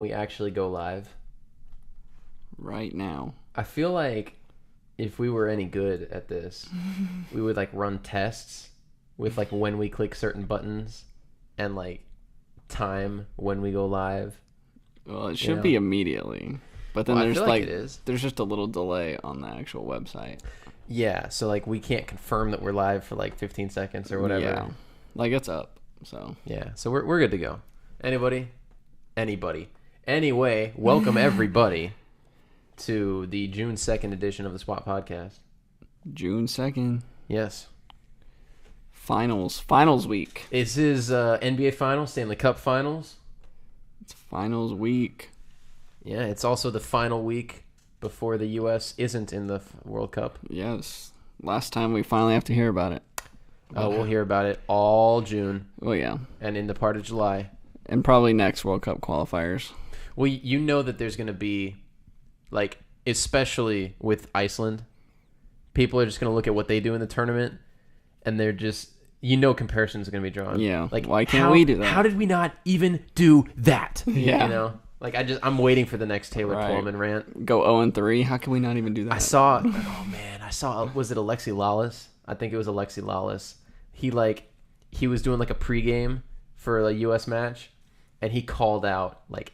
we actually go live. Right now. I feel like if we were any good at this, we would like run tests with like when we click certain buttons and like time when we go live. Well, it should be immediately. But then there's it is. There's just a little delay on the actual website. Yeah, so like we can't confirm that we're live for like 15 seconds or whatever. Yeah. Like it's up. So yeah, so we're good to go. Anybody? Anyway, welcome everybody to the June 2nd edition of the Swat Podcast. June 2nd. Yes. Finals week. This is NBA Finals, Stanley Cup Finals. It's finals week. Yeah, it's also the final week before the U.S. isn't in the World Cup. Yes. Last time we finally have to hear about it. We'll hear about it all June. Oh, yeah. And in the part of July. And probably next World Cup qualifiers. Well, you know that there's going to be, like, especially with Iceland, people are just going to look at what they do in the tournament, and they're just, comparisons are going to be drawn. Yeah. Like, why can't we do that? How did we not even do that? Yeah. Like, I'm waiting for the next Taylor Twellman rant. Go 0-3. How can we not even do that? I saw, was it Alexi Lawless? I think it was Alexi Lawless. He was doing like a pregame for a U.S. match, and he called out like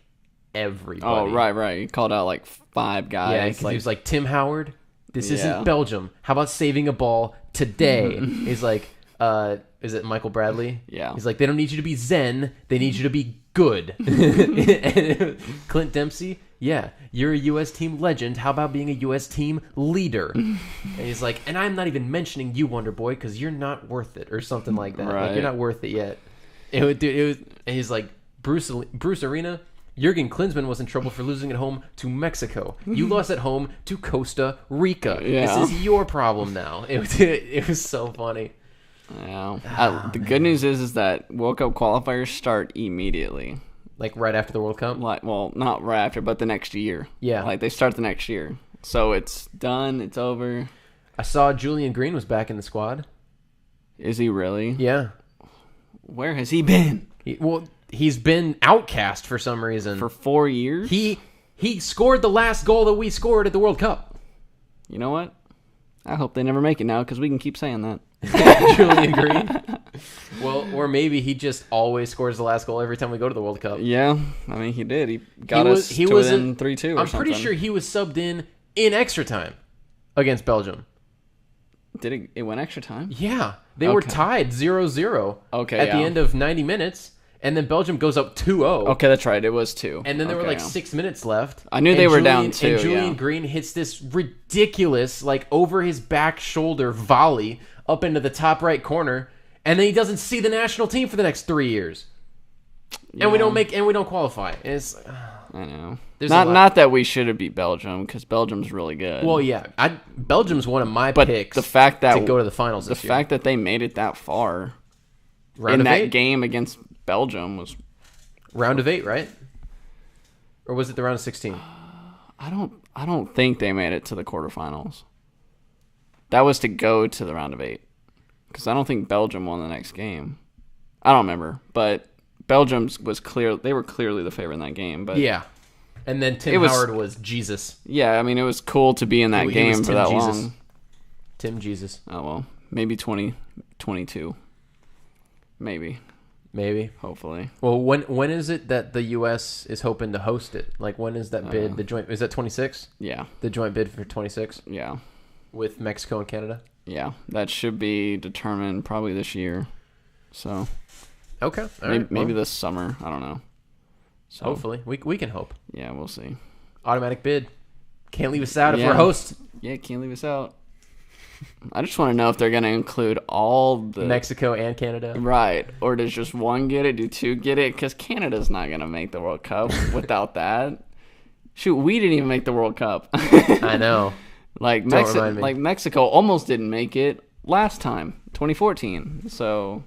everybody. Oh, right. He called out like 5 guys. Yeah, because he was like, Tim Howard, this isn't Belgium. How about saving a ball today? He's like, is it Michael Bradley? Yeah. He's like, they don't need you to be zen. They need you to be good. And Clint Dempsey, yeah, you're a U.S. team legend. How about being a U.S. team leader? And he's like, and I'm not even mentioning you, Wonder Boy, because you're not worth it, or something like that. Right. Like, you're not worth it yet. And he's like, Bruce Arena, Jurgen Klinsmann was in trouble for losing at home to Mexico. You lost at home to Costa Rica. Yeah. This is your problem now. It was so funny. Yeah. The good news is that World Cup qualifiers start immediately. Like right after the World Cup? Well, not right after, but the next year. Yeah. Like they start the next year. So it's done. It's over. I saw Julian Green was back in the squad. Is he really? Yeah. Where has he been? He's been outcast for some reason. For 4 years? He scored the last goal that we scored at the World Cup. You know what? I hope they never make it now because we can keep saying that. Julian Green? Well, or maybe he just always scores the last goal every time we go to the World Cup. Yeah, I mean, he did. He got us to within 3-2 or something. I'm pretty sure he was subbed in extra time against Belgium. Did it went extra time? Yeah. They were tied 0-0 at the end of 90 minutes, and then Belgium goes up 2-0. Okay, that's right. It was 2. And then there were 6 minutes left. I knew they were down 2. And Julian Green hits this ridiculous, like, over his back shoulder volley up into the top right corner, and then he doesn't see the national team for the next 3 years. Yeah. And we don't qualify. It's I know. Not that we should have beat Belgium, because Belgium's really good. Well, yeah, Belgium's one of my picks. The fact that to go to the finals this year. The fact that they made it that far round of 8? That game against Belgium was round of 8, right? Or was it the round of 16? I don't think they made it to the quarterfinals. That was to go to the round of 8, because I don't think Belgium won the next game. I don't remember, but Belgium was clear. They were clearly the favorite in that game. But yeah, and then Tim Howard was Jesus. Yeah, I mean, it was cool to be in that game for that long. Tim Jesus. Oh well, maybe 2022. Maybe. Hopefully. Well, when is it that the U.S. is hoping to host it? Like, when is that bid? The joint, is that 26? Yeah. The joint bid for 26. Yeah. With Mexico and Canada. Yeah, that should be determined probably this year. So. Okay. Maybe this summer. I don't know. So, hopefully, we can hope. Yeah, we'll see. Automatic bid. Can't leave us out if we're host. Yeah, can't leave us out. I just want to know if they're going to include all the... Mexico and Canada. Right. Or does just one get it? Do 2 get it? Because Canada's not going to make the World Cup without that. Shoot, we didn't even make the World Cup. I know. Like Mexico almost didn't make it last time, 2014. So...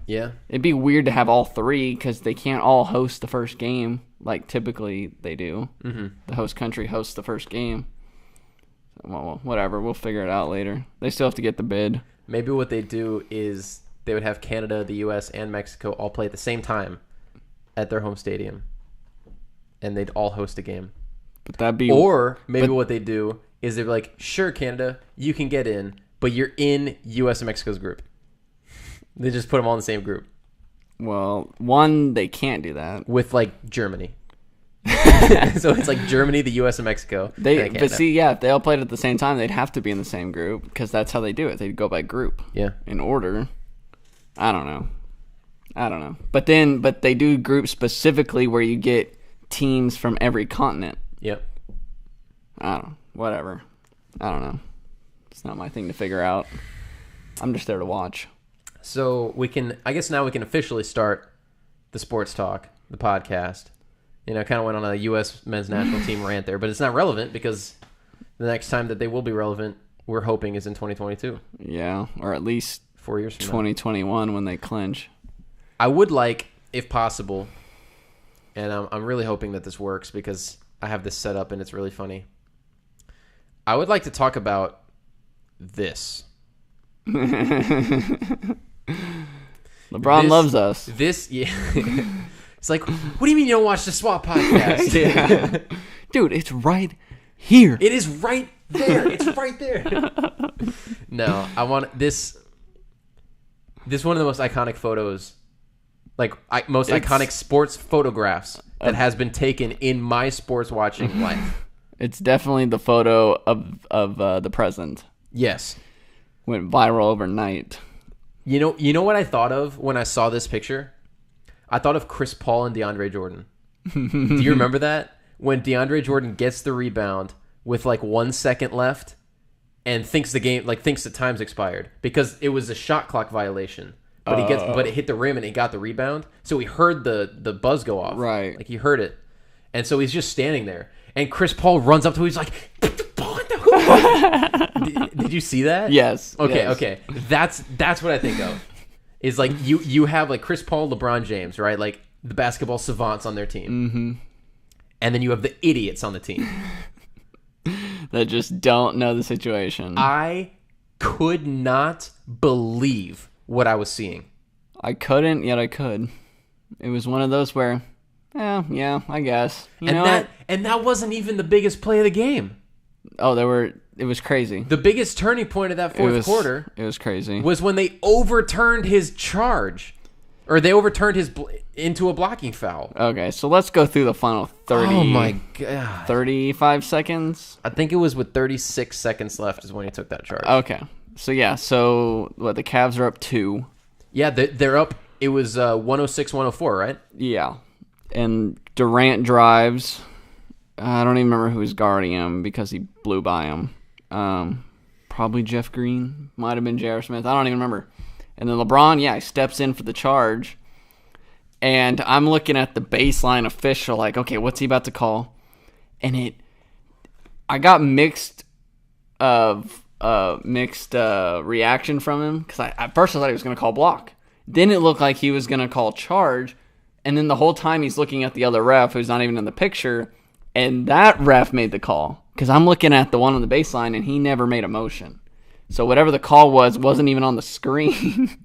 Yeah. It'd be weird to have all 3 because they can't all host the first game like typically they do. Mm-hmm. The host country hosts the first game. Well, whatever. We'll figure it out later. They still have to get the bid. Maybe what they do is they would have Canada, the U.S., and Mexico all play at the same time at their home stadium. and they'd all host a game. But that'd be... Or maybe what they do is they're like, sure, Canada, you can get in, but you're in U.S. and Mexico's group. They just put them all in the same group. Well, one, they can't do that. With, like, Germany. So it's like Germany, the U.S., and Mexico. But see, yeah, if they all played at the same time, they'd have to be in the same group because that's how they do it. They'd go by group. Yeah. In order. I don't know. But they do groups specifically where you get teams from every continent. Yep. I don't know. Whatever. I don't know. It's not my thing to figure out. I'm just there to watch. So I guess now we can officially start the sports talk, the podcast. You know, kind of went on a U.S. men's national team rant there, but it's not relevant because the next time that they will be relevant, we're hoping, is in 2022. Yeah, or at least 4 years from 2021 when they clinch. I would like, if possible, and I'm really hoping that this works because I have this set up and it's really funny. I would like to talk about this. LeBron loves us. Yeah. It's like, what do you mean you don't watch the Swat Podcast? Yeah. Dude, it's right here. It is right there. It's right there. No, I want this. This is one of the most iconic photos, iconic sports photographs that has been taken in my sports watching life. It's definitely the photo of the present. Yes. Went viral overnight. You know what I thought of when I saw this picture? I thought of Chris Paul and DeAndre Jordan. Do you remember that? When DeAndre Jordan gets the rebound with like 1 second left and thinks the time's expired because it was a shot clock violation. But it hit the rim and he got the rebound. So he heard the buzz go off. Right. Like he heard it. And so he's just standing there. And Chris Paul runs up to him. He's like, "Put the ball in the hoop." Did you see that? Yes. Okay. That's what I think of. Is like you have like Chris Paul, LeBron James, right? Like the basketball savants on their team. Mm-hmm. And then you have the idiots on the team. That just don't know the situation. I could not believe what I was seeing. I couldn't, yet I could. It was one of those where, yeah, I guess. And that wasn't even the biggest play of the game. Oh, it was crazy. The biggest turning point of that fourth quarter. It was crazy. Was when they overturned his charge. Or they overturned his into a blocking foul. Okay, so let's go through the final 30. Oh my god. 35 seconds? I think it was with 36 seconds left is when he took that charge. Okay. So what, the Cavs are up 2. Yeah, they're up. It was 106-104, right? Yeah. And Durant drives. I don't even remember who was guarding him because he blew by him. Probably Jeff Green. Might have been J.R. Smith. I don't even remember. And then LeBron, he steps in for the charge. And I'm looking at the baseline official like, okay, what's he about to call? And I got mixed reaction from him because at first I thought he was going to call block. Then it looked like he was going to call charge. And then the whole time he's looking at the other ref who's not even in the picture. And that ref made the call because I'm looking at the one on the baseline and he never made a motion. So whatever the call wasn't even on the screen.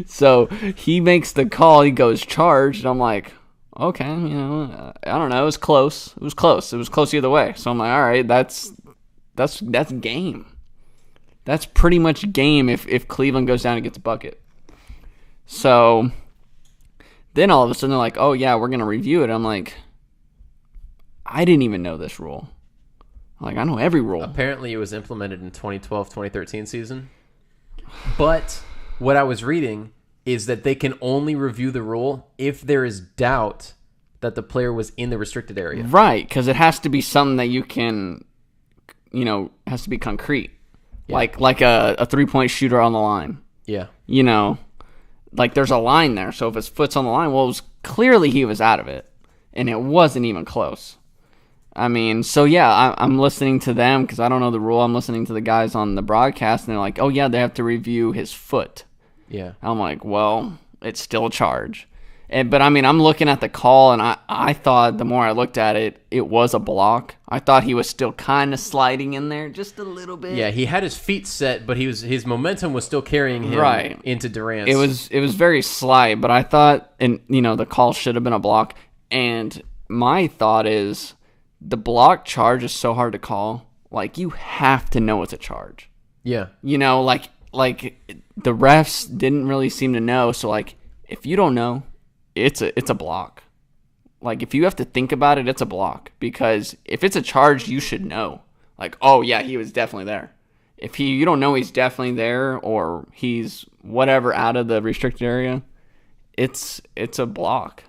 So he makes the call. He goes charge. And I'm like, okay, I don't know. It was close. It was close either way. So I'm like, all right, that's game. That's pretty much game if Cleveland goes down and gets a bucket. So then all of a sudden they're like, oh yeah, we're going to review it. I'm like, I didn't even know this rule. Like, I know every rule. Apparently it was implemented in 2012-2013 season. But what I was reading is that they can only review the rule if there is doubt that the player was in the restricted area. Right, because it has to be something that you can, has to be concrete. Yeah. Like a three-point shooter on the line. Yeah. Like there's a line there. So if his foot's on the line, well, it was clearly he was out of it. And it wasn't even close. I mean, so yeah, I'm listening to them because I don't know the rule. I'm listening to the guys on the broadcast, and they're like, oh, yeah, they have to review his foot. Yeah. I'm like, well, it's still a charge. But, I mean, I'm looking at the call, and I thought the more I looked at it, it was a block. I thought he was still kind of sliding in there just a little bit. Yeah, he had his feet set, but his momentum was still carrying him into Durant's. It was very slight, but I thought, and the call should have been a block, and my thought is the block charge is so hard to call. Like, you have to know it's a charge. Yeah. You know, like the refs didn't really seem to know. So, like, if you don't know, it's a block. Like, if you have to think about it, it's a block. Because if it's a charge, you should know. Like, oh, yeah, he was definitely there. If you don't know he's definitely there or he's whatever out of the restricted area, it's a block.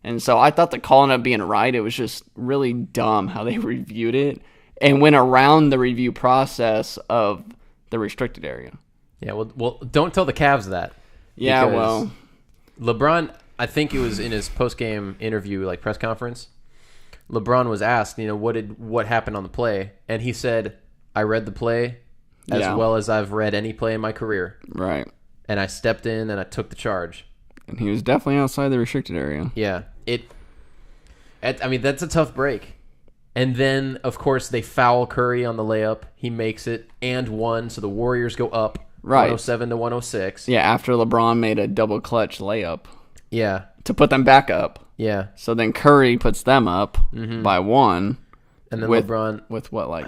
And so I thought the call ended up being right. It was just really dumb how they reviewed it and went around the review process of the restricted area. Yeah, well, don't tell the Cavs that. Yeah, well, LeBron, I think it was in his post-game interview, like press conference, LeBron was asked, what happened on the play, and he said, I read the play as well as I've read any play in my career. Right. And I stepped in and I took the charge. And he was definitely outside the restricted area. Yeah. That's a tough break. And then, of course, they foul Curry on the layup. He makes it and one, so the Warriors go up 107 to 106. Yeah, after LeBron made a double clutch layup. Yeah. To put them back up. Yeah. So then Curry puts them up by one. And then LeBron... With what, like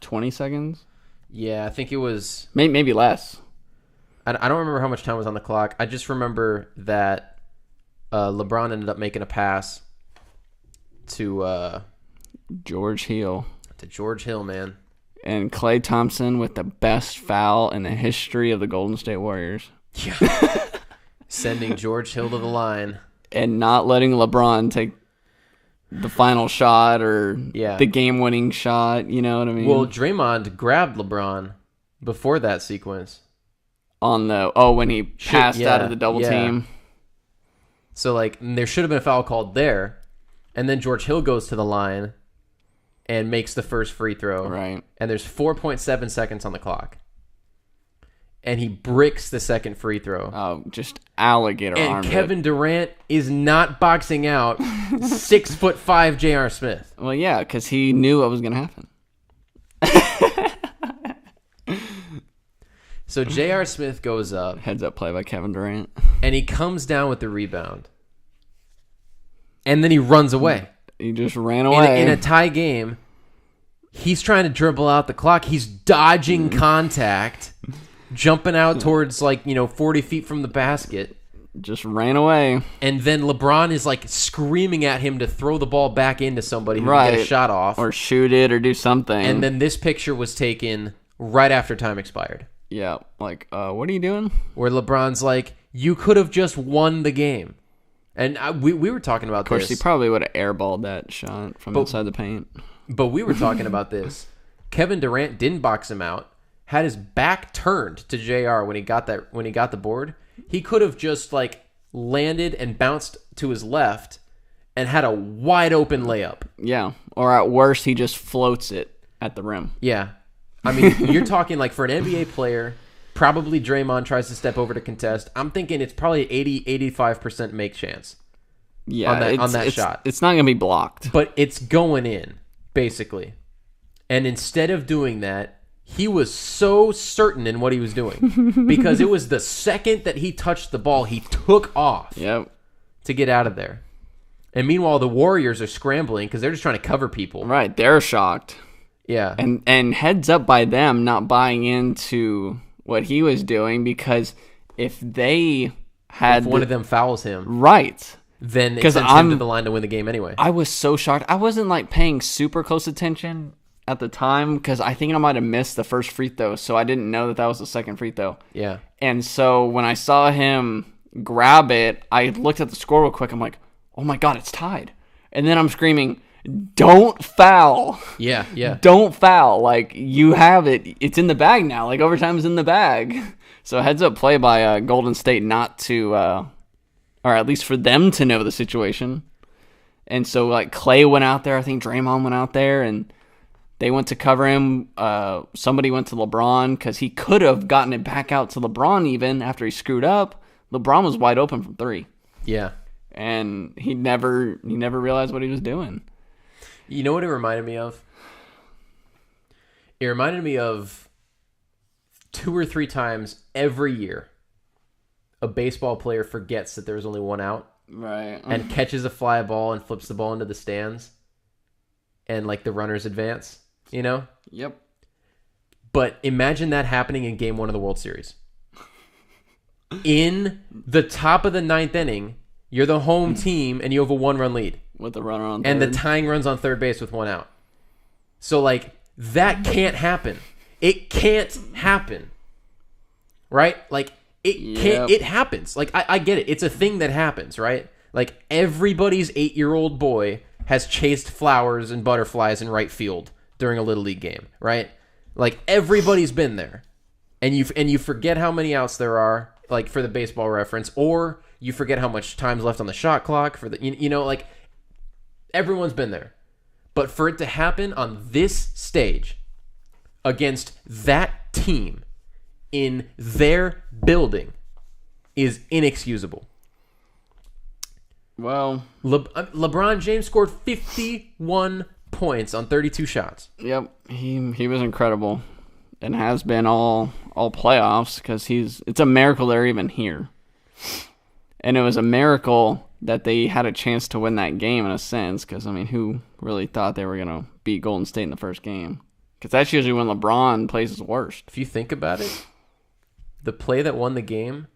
20 seconds? Yeah, I think it was... Maybe less. I don't remember how much time was on the clock. I just remember that LeBron ended up making a pass to... George Hill. To George Hill, man. And Klay Thompson with the best foul in the history of the Golden State Warriors. Yeah. Sending George Hill to the line. And not letting LeBron take the final shot or the game-winning shot. You know what I mean? Well, Draymond grabbed LeBron before that sequence. On the... when he passed out of the double team. So, like, there should have been a foul called there. And then George Hill goes to the line and makes the first free throw. Right. And there's 4.7 seconds on the clock. And he bricks the second free throw. Oh, just alligator arm. And Kevin Durant is not boxing out 6'5" J.R. Smith. Well, yeah, because he knew what was going to happen. So J.R. Smith goes up. Heads up play by Kevin Durant. And he comes down with the rebound. And then he runs away. He just ran away. In a tie game, he's trying to dribble out the clock. He's dodging contact, jumping out towards 40 feet from the basket. Just ran away. And then LeBron is screaming at him to throw the ball back into somebody who can get a shot off. Or shoot it or do something. And then this picture was taken right after time expired. Yeah, what are you doing? Where LeBron's like, you could have just won the game. And we were talking about this. Of course, he probably would have airballed that shot from inside the paint. But we were talking about this. Kevin Durant didn't box him out. Had his back turned to JR when he got the board. He could have just landed and bounced to his left and had a wide open layup. Yeah, or at worst, he just floats it at the rim. Yeah, I mean, you're talking for an NBA player. Probably Draymond tries to step over to contest. I'm thinking it's probably 80-85% make chance. Yeah, on that shot. It's not going to be blocked. But it's going in, basically. And instead of doing that, he was so certain in what he was doing. Because it was the second that he touched the ball, he took off to get out of there. And meanwhile, the Warriors are scrambling because they're just trying to cover people. Right, they're shocked. Yeah. And heads up by them not buying into what he was doing, because if one of them fouls him, right, then it sends him to the line to win the game anyway. I was so shocked. I wasn't paying super close attention at the time because I think I might have missed the first free throw, so I didn't know that was the second free throw. Yeah. And so when I saw him grab it, I looked at the score real quick. I'm like, oh my God, it's tied. And then I'm screaming, don't foul. Yeah, yeah. Don't foul. You have it. It's in the bag now. Overtime's in the bag. So heads up play by Golden State not to, or at least for them to know the situation. And so Klay went out there. I think Draymond went out there and they went to cover him. Somebody went to LeBron because he could have gotten it back out to LeBron even after he screwed up. LeBron was wide open from three. Yeah. And he never realized what he was doing. You know what it reminded me of? It reminded me of 2 or 3 times every year a baseball player forgets that there's only one out Right. and catches a fly ball and flips the ball into the stands, and like the runners advance, you know? Yep. But imagine that happening in Game 1 of the World Series. In the top of the 9th inning, you're the home team and you have a 1-run lead. With the runner on third. And the tying run's on third base with 1 out. So, like, that can't happen. It can't happen. Right? Like, it can't. It happens. Like, I get it. It's a thing that happens, right? Like, everybody's 8-year-old boy has chased flowers and butterflies in right field during a Little League game, right? Like, everybody's been there. And you forget how many outs there are, like, for the baseball reference, or you forget how much time's left on the shot clock for the, you know, like, everyone's been there. But for it to happen on this stage against that team in their building is inexcusable. Well, LeBron James scored 51 points on 32 shots. Yep, he was incredible, and has been all playoffs, because it's a miracle they're even here, and it was a miracle that they had a chance to win that game in a sense, because I mean, who really thought they were gonna beat Golden State in the first game? Because that's usually when LeBron plays his worst. If you think about it, the play that won the game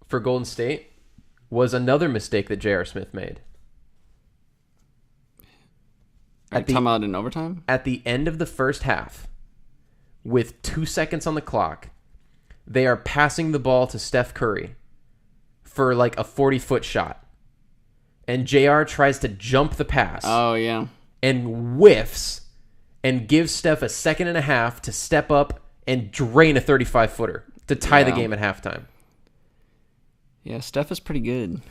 for Golden State was another mistake that J.R. Smith made. Talking about in overtime? At the end of the first half, with 2 seconds on the clock, they are passing the ball to Steph Curry for like a 40-foot shot. And JR tries to jump the pass. Oh, yeah. And whiffs and gives Steph a second and a half to step up and drain a 35-footer to tie the game at halftime. Yeah, Steph is pretty good.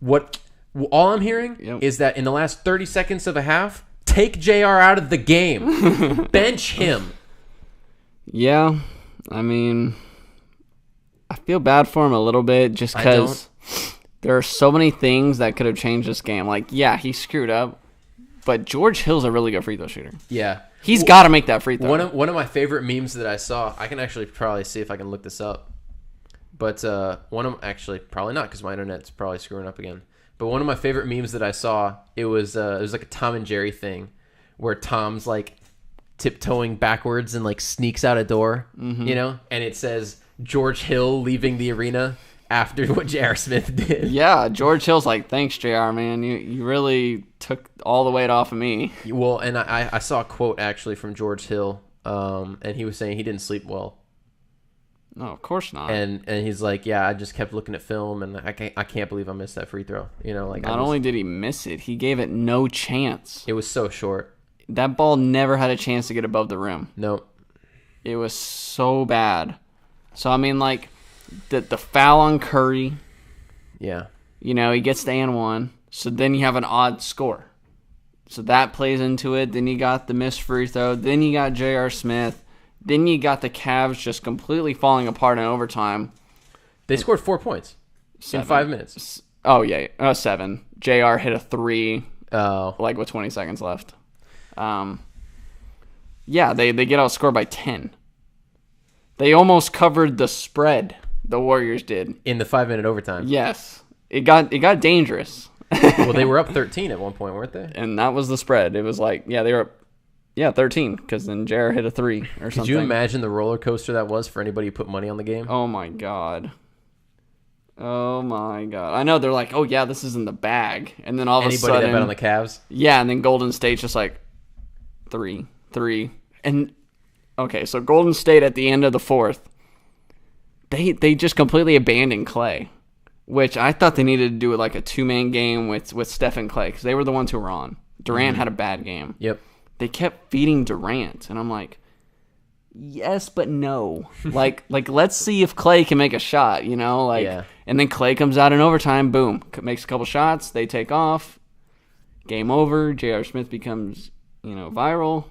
All I'm hearing is that in the last 30 seconds of a half, take JR out of the game. Bench him. Yeah, I mean, I feel bad for him a little bit just because there are so many things that could have changed this game. Like, yeah, he screwed up, but George Hill's a really good free throw shooter. Yeah. He's got to make that free throw. One of my favorite memes that I saw, I can actually probably see if I can look this up. But actually probably not, because my internet's probably screwing up again. But one of my favorite memes that I saw, it was like a Tom and Jerry thing where Tom's like tiptoeing backwards and like sneaks out a door, you know, and it says George Hill leaving the arena after what J.R. Smith did. Yeah, George Hill's like, thanks, JR, man. You really took all the weight off of me. Well, and I saw a quote actually from George Hill, and he was saying he didn't sleep well. No, of course not. And he's like, yeah, I just kept looking at film, and I can't believe I missed that free throw. You know, like not only did he miss it, he gave it no chance. It was so short. That ball never had a chance to get above the rim. Nope. It was so bad. So I mean, like the foul on Curry. Yeah. You know, he gets the and one. So then you have an odd score. So that plays into it. Then you got the missed free throw. Then you got J.R. Smith. Then you got the Cavs just completely falling apart in overtime. They scored 4 points in 5 minutes. Oh, yeah. 7. JR hit a 3 Oh. like with 20 seconds left. Yeah, they get outscored by 10. They almost covered the spread, the Warriors did. In the 5-minute overtime. Yes. It got dangerous. Well, they were up 13 at one point, weren't they? And that was the spread. It was like, yeah, they were up. Yeah, 13, because then JR hit a 3 or something. Could you imagine the roller coaster that was for anybody who put money on the game? Oh, my God. Oh, my God. I know, they're like, oh, yeah, this is in the bag. And then all of a sudden... Anybody that bet on the Cavs? Yeah, and then Golden State's just like, 3. And, okay, so Golden State at the end of the fourth, they just completely abandoned Clay, which I thought they needed to do like a two-man game with Steph and Clay, because they were the ones who were on. Durant had a bad game. Yep. They kept feeding Durant, and I'm like, yes, but no. like let's see if Clay can make a shot, you know? Like, yeah. And then Clay comes out in overtime, boom, makes a couple shots, they take off, game over. J.R. Smith becomes, viral.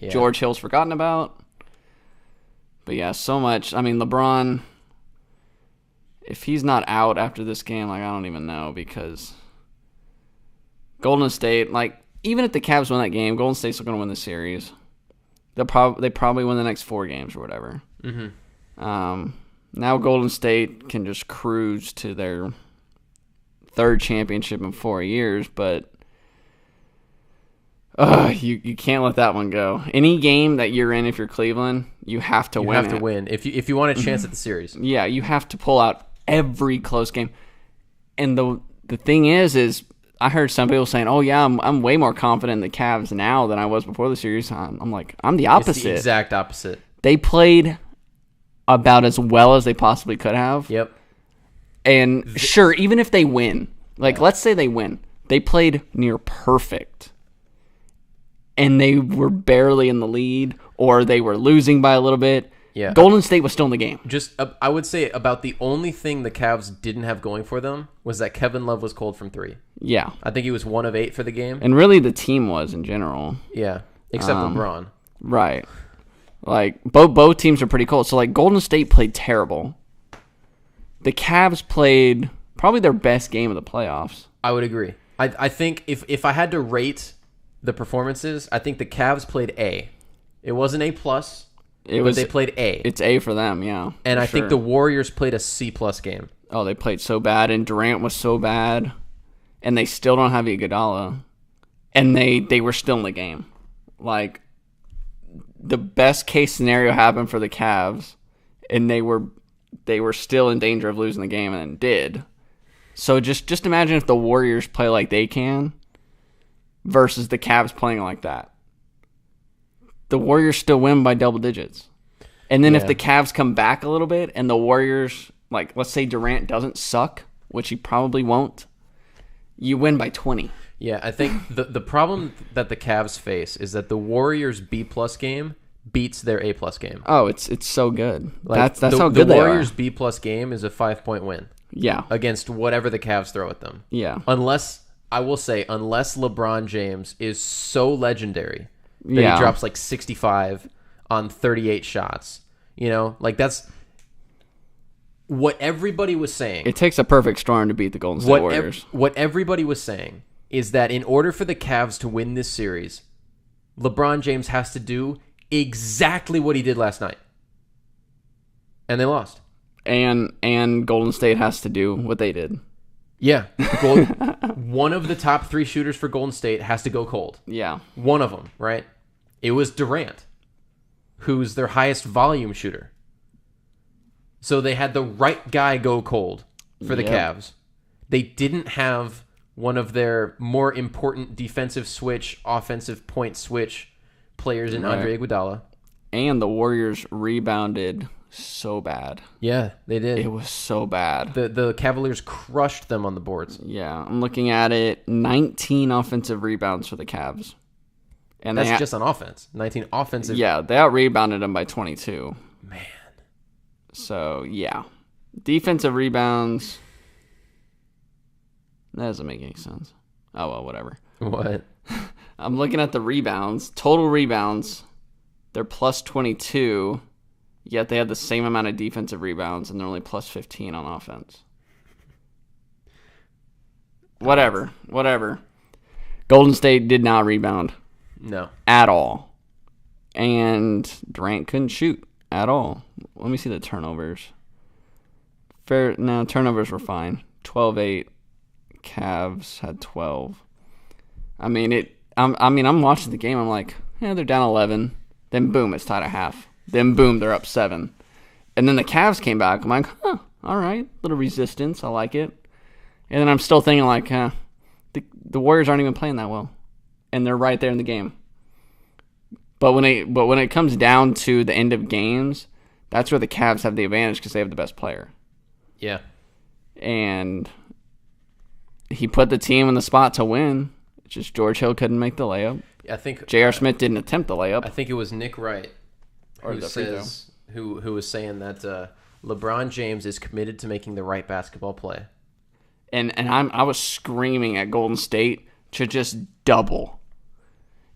Yeah. George Hill's forgotten about. But yeah, so much. I mean, LeBron, if he's not out after this game, I don't even know, because Golden State, even if the Cavs win that game, Golden State's still going to win the series. They probably win the next 4 games or whatever. Mm-hmm. Now Golden State can just cruise to their third championship in 4 years, but you can't let that one go. Any game that you're in, if you're Cleveland, you have to win. You have to win if you want a chance at the series. Yeah, you have to pull out every close game. And the thing is I heard some people saying, "Oh yeah, I'm way more confident in the Cavs now than I was before the series." I'm like, I'm the opposite. It's the exact opposite. They played about as well as they possibly could have. Yep. And sure, even if they win, let's say they win, they played near perfect. And they were barely in the lead, or they were losing by a little bit. Yeah. Golden State was still in the game. I would say about the only thing the Cavs didn't have going for them was that Kevin Love was cold from 3. Yeah. I think he was 1 of 8 for the game. And really the team was in general. Yeah, except LeBron. Right. Like, both teams are pretty cold. So, Golden State played terrible. The Cavs played probably their best game of the playoffs. I would agree. I think if I had to rate the performances, I think the Cavs played A. It wasn't A+, they played A. It's A for them, yeah. And I think the Warriors played a C+ game. Oh, they played so bad, and Durant was so bad. And they still don't have Iguodala. And they were still in the game. The best case scenario happened for the Cavs, and they were still in danger of losing the game, and did. So just imagine if the Warriors play like they can versus the Cavs playing like that. The Warriors still win by double digits. And then if the Cavs come back a little bit and the Warriors, let's say Durant doesn't suck, which he probably won't, you win by 20. Yeah, I think the problem that the Cavs face is that the Warriors B+ game beats their A+ game. Oh, it's so good. That's how good the they are. The Warriors B+ game is a 5-point win. Yeah. Against whatever the Cavs throw at them. Yeah. Unless LeBron James is so legendary that he drops 65 on 38 shots. That's what everybody was saying. It takes a perfect storm to beat the Golden State Warriors. What everybody was saying is that in order for the Cavs to win this series, LeBron James has to do exactly what he did last night. And they lost. And Golden State has to do what they did. Yeah. One of the top 3 shooters for Golden State has to go cold. Yeah. One of them, right? It was Durant, who's their highest volume shooter. So they had the right guy go cold for the Cavs. They didn't have one of their more important defensive switch, offensive point switch players in Andre Iguodala. And the Warriors rebounded so bad. Yeah, they did. It was so bad. The Cavaliers crushed them on the boards. Yeah, I'm looking at it. 19 offensive rebounds for the Cavs. And that's just on offense. 19 offensive. Yeah, they out-rebounded them by 22. Man. So, yeah. Defensive rebounds. That doesn't make any sense. Oh, well, whatever. What? I'm looking at the rebounds. Total rebounds. They're plus 22. Yet they had the same amount of defensive rebounds, and they're only plus 15 on offense. Whatever. Golden State did not rebound. No. At all. And Durant couldn't shoot at all. Let me see the turnovers. Turnovers were fine. 12-8. Cavs had 12. I'm watching the game. I'm like, they're down 11. Then boom, it's tied at half. Then boom, they're up 7. And then the Cavs came back. I'm like, all right, little resistance. I like it. And then I'm still thinking like, the Warriors aren't even playing that well, and they're right there in the game. But when it comes down to the end of games, that's where the Cavs have the advantage because they have the best player. Yeah. And he put the team in the spot to win. It's just George Hill couldn't make the layup. I think J.R. Smith didn't attempt the layup. I think it was Nick Wright who was saying that LeBron James is committed to making the right basketball play. And I was screaming at Golden State to just double.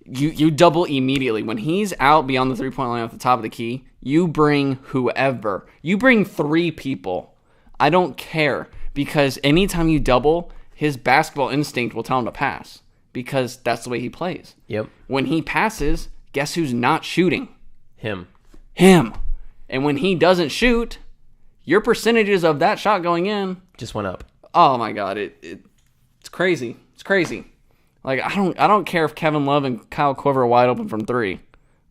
You double immediately. When he's out beyond the three-point line at the top of the key, you bring whoever. You bring 3 people. I don't care. Because anytime you double, his basketball instinct will tell him to pass. Because that's the way he plays. Yep. When he passes, guess who's not shooting? Him. And when he doesn't shoot, your percentages of that shot going in just went up. Oh my God! crazy. It's crazy. Like, I don't care if Kevin Love and Kyle Korver are wide open from three.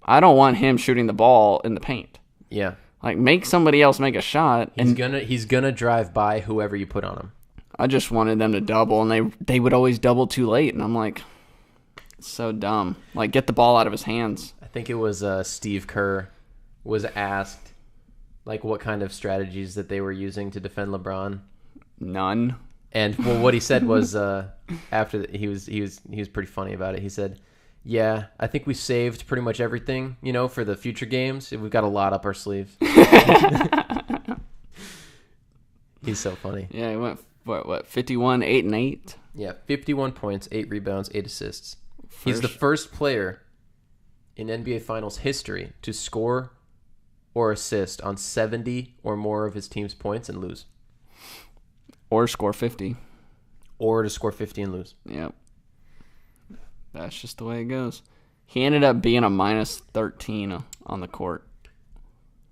I don't want him shooting the ball in the paint. Yeah. Like, make somebody else make a shot. He's gonna drive by whoever you put on him. I just wanted them to double, and they would always double too late, and I'm like, it's so dumb. Like, get the ball out of his hands. I think it was Steve Kerr was asked like what kind of strategies that they were using to defend LeBron. None. And well, what he said was after he was pretty funny about it. He said, "Yeah, I think we saved pretty much everything, for the future games. We've got a lot up our sleeves." He's so funny. Yeah, he went what 51, 8 and 8. Yeah, 51 points, 8 rebounds, 8 assists. He's the first player in NBA Finals history to score or assist on 70 or more of his team's points and lose. Or score 50. Or to score 50 and lose. Yep. That's just the way it goes. He ended up being a minus 13 on the court.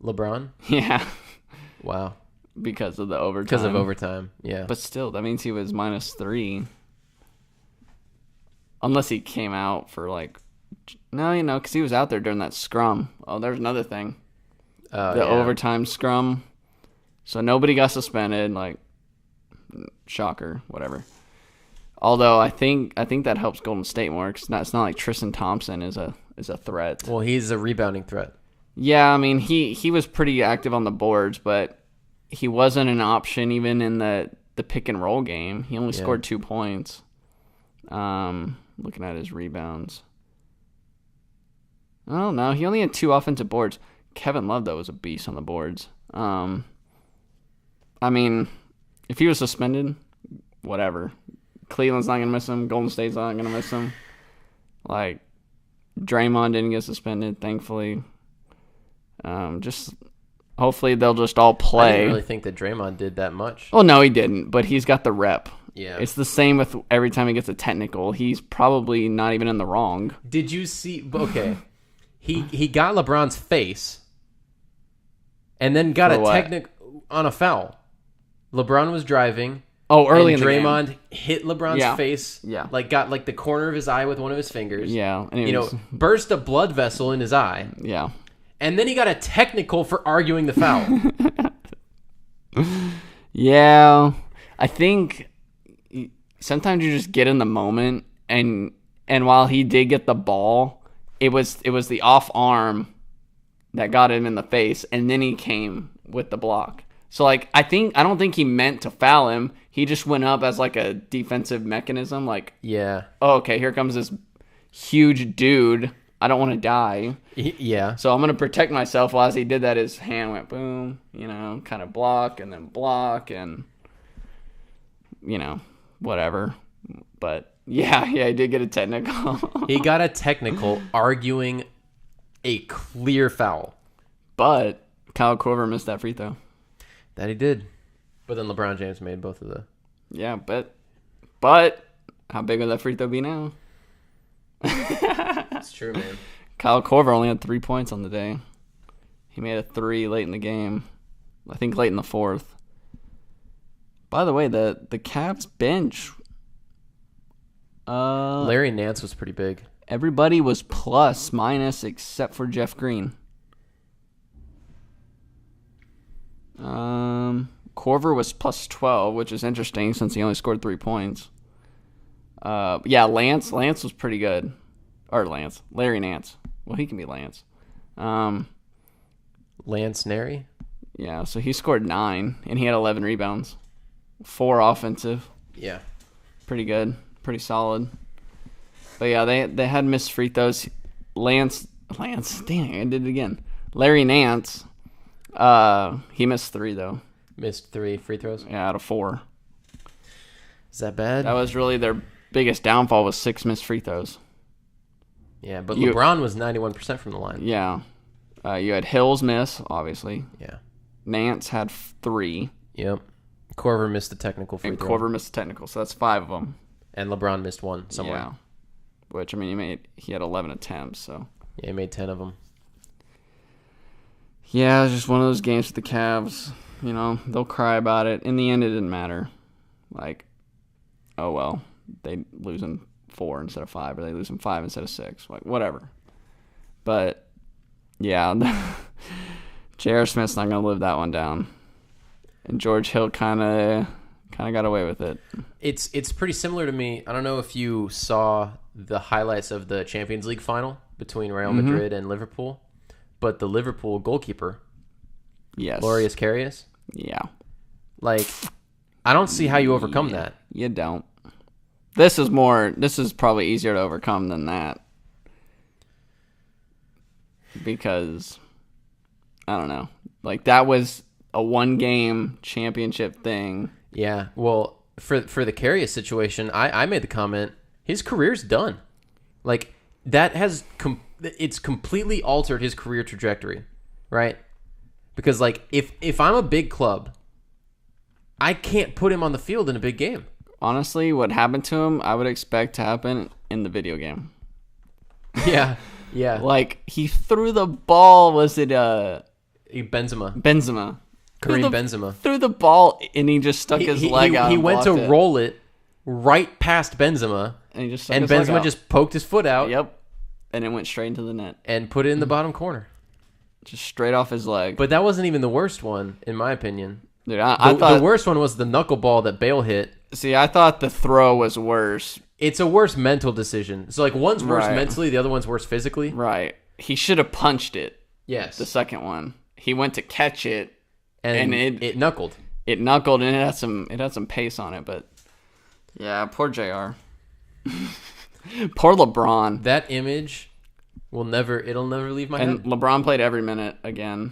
LeBron? Yeah. Wow. Because of the overtime. Because of overtime, yeah. But still, that means he was minus 3. Unless he came out for no, because he was out there during that scrum. Oh, there's another thing. The overtime scrum. So nobody got suspended. Shocker, whatever. Although I think that helps Golden State more because it's not like Tristan Thompson is a threat. Well, he's a rebounding threat. Yeah, I mean he was pretty active on the boards, but he wasn't an option even in the pick and roll game. He only scored 2 points. Looking at his rebounds. Oh no, he only had 2 offensive boards. Kevin Love though was a beast on the boards. I mean, if he was suspended, whatever. Cleveland's not gonna miss him. Golden State's not gonna miss him. Like, Draymond didn't get suspended, thankfully. Just hopefully they'll just all play. I didn't really think that Draymond did that much. Oh no, he didn't. But he's got the rep. Yeah, it's the same with every time he gets a technical. He's probably not even in the wrong. Did you see? Okay, he got LeBron's face, and then got a technical on a foul. LeBron was driving. Oh, early in Draymond the game. hit LeBron's face. Yeah. Got the corner of his eye with one of his fingers. Yeah. And burst a blood vessel in his eye. Yeah. And then he got a technical for arguing the foul. Yeah. I think sometimes you just get in the moment, and while he did get the ball, it was the off arm that got him in the face, and then he came with the block. So I don't think he meant to foul him. He just went up as a defensive mechanism. Yeah. Oh, okay, here comes this huge dude. I don't want to die. Yeah. So I'm gonna protect myself. While as he did that, his hand went boom. Kind of block and then block and whatever. But yeah, he did get a technical. He got a technical arguing a clear foul. But Kyle Korver missed that free throw. That he did. But then LeBron James made both of the... Yeah, but how big would that free throw be now? It's true, man. Kyle Korver only had 3 points on the day. He made a 3 late in the game. I think late in the fourth. By the way, the Cavs bench... Larry Nance was pretty big. Everybody was plus, minus, except for Jeff Green. Korver was plus 12, which is interesting since he only scored 3 points. Lance was pretty good. Or Larry Nance. Well, he can be Lance. Lance Nary? Yeah, so he scored 9, and he had 11 rebounds. 4 offensive. Yeah. Pretty good. Pretty solid. But yeah, they had missed free throws. Lance, dang, I did it again. Larry Nance, he missed 3 though. Missed 3 free throws? Yeah, out of 4. Is that bad? That was really their biggest downfall, was 6 missed free throws. Yeah, but LeBron was 91% from the line. Yeah. You had Hills miss, obviously. Yeah. Nance had 3. Yep. Korver missed the technical free throw. And Korver missed the technical, so that's 5 of them. And LeBron missed 1 somewhere. Yeah. Which, I mean, he had 11 attempts, so. Yeah, he made 10 of them. Yeah, it was just one of those games with the Cavs. They'll cry about it. In the end, it didn't matter. Oh well. they lose in 4 instead of 5, or they lose in 5 instead of 6, like whatever. But yeah, J.R. Smith's not gonna live that one down, and George Hill kind of got away with it. It's pretty similar to me. I don't know if you saw the highlights of the Champions League final between Real Madrid and Liverpool, but the Liverpool goalkeeper, yes, Loris Karius, yeah, like I don't see how you overcome that. You don't. This is probably easier to overcome than that. Because, I don't know. Like, that was a one-game championship thing. Yeah, well, for the Karius situation, I made the comment, his career's done. Like, that has, it's completely altered his career trajectory, right? Because, like, if I'm a big club, I can't put him on the field in a big game. Honestly, what happened to him, I would expect to happen in the video game. Yeah, yeah. Like, he threw the ball, was it Benzema. Karim Benzema. Threw the ball, and he just stuck his leg out. He went to roll it right past Benzema, and he just stuck his leg Benzema out. just poked his foot out. Yep. And it went straight into the net. And put it in the bottom corner. Just straight off his leg. But that wasn't even the worst one, in my opinion. Dude, I thought the worst one was the knuckleball that Bale hit. See, I thought the throw was worse. It's a worse mental decision. So, like, one's worse Right. mentally, the other one's worse physically. Right. He should have punched it. Yes. The second one. He went to catch it, and it knuckled. It knuckled, and it had some pace on it. But yeah, poor JR. Poor LeBron. That image it'll never leave my And head. LeBron played every minute again.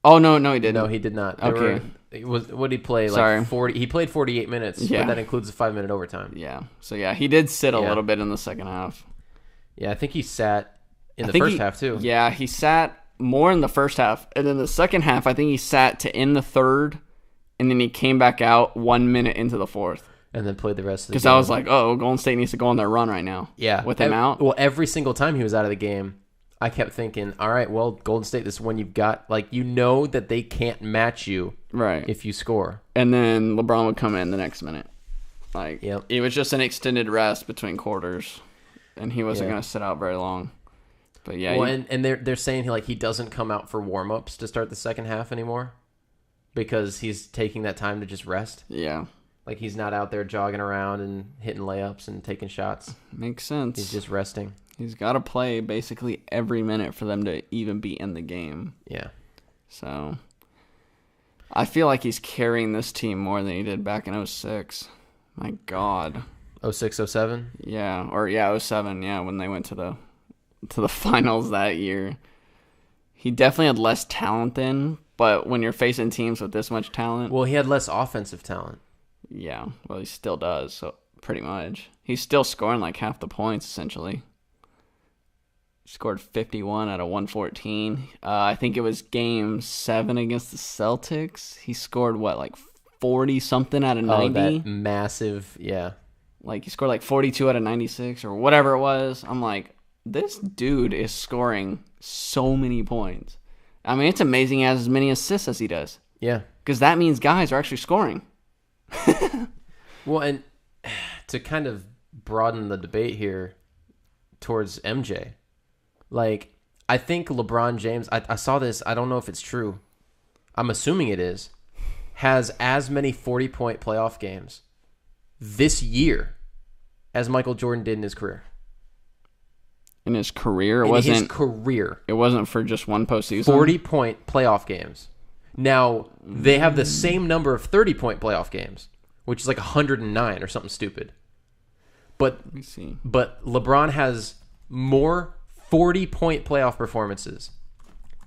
Oh no, he didn't. No, he did not. Okay. What did he play? Like Sorry. 40. He played 48 minutes. Yeah. But that includes a 5-minute overtime. Yeah. So yeah, he did sit a Yeah. little bit in the second half. Yeah, I think he sat in I the think first half too. Yeah, he sat more in the first half, and then the second half, I think he sat to end the third, and then he came back out 1 minute into the fourth. And then played the rest of the game. Because I was like, oh, Golden State needs to go on their run right now. Yeah. With him out. Well, every single time he was out of the game, I kept thinking, all right, well, Golden State, this is when you've got, like, you know that they can't match you Right. if you score. And then LeBron would come in the next minute. Like, Yep. it was just an extended rest between quarters, and he wasn't going to sit out very long. But yeah. Well, and they're saying he doesn't come out for warm-ups to start the second half anymore because he's taking that time to just rest. Yeah. Like, he's not out there jogging around and hitting layups and taking shots. Makes sense. He's just resting. He's got to play basically every minute for them to even be in the game. Yeah. So I feel like he's carrying this team more than he did back in 2006. My God. 06, 07? Yeah. Or yeah, 2007, yeah, when they went to the finals that year. He definitely had less talent then, but when you're facing teams with this much talent. Well, he had less offensive talent. Yeah, well, he still does, so pretty much. He's still scoring like half the points, essentially. He scored 51 out of 114. I think it was game 7 against the Celtics. He scored, like 40-something out of 90? Oh, that massive, yeah. Like, he scored like 42 out of 96 or whatever it was. I'm like, this dude is scoring so many points. I mean, it's amazing he has as many assists as he does. Yeah. Because that means guys are actually scoring. Well, and to kind of broaden the debate here towards MJ, like, I think LeBron James, I saw this, I don't know if it's true, I'm assuming it is, has as many 40-point playoff games this year as Michael Jordan did in his career. In his career? His career. It wasn't for just one postseason? 40-point playoff games. Now, they have the same number of 30-point playoff games, which is like 109 or something stupid. But Let me see. But LeBron has more 40-point playoff performances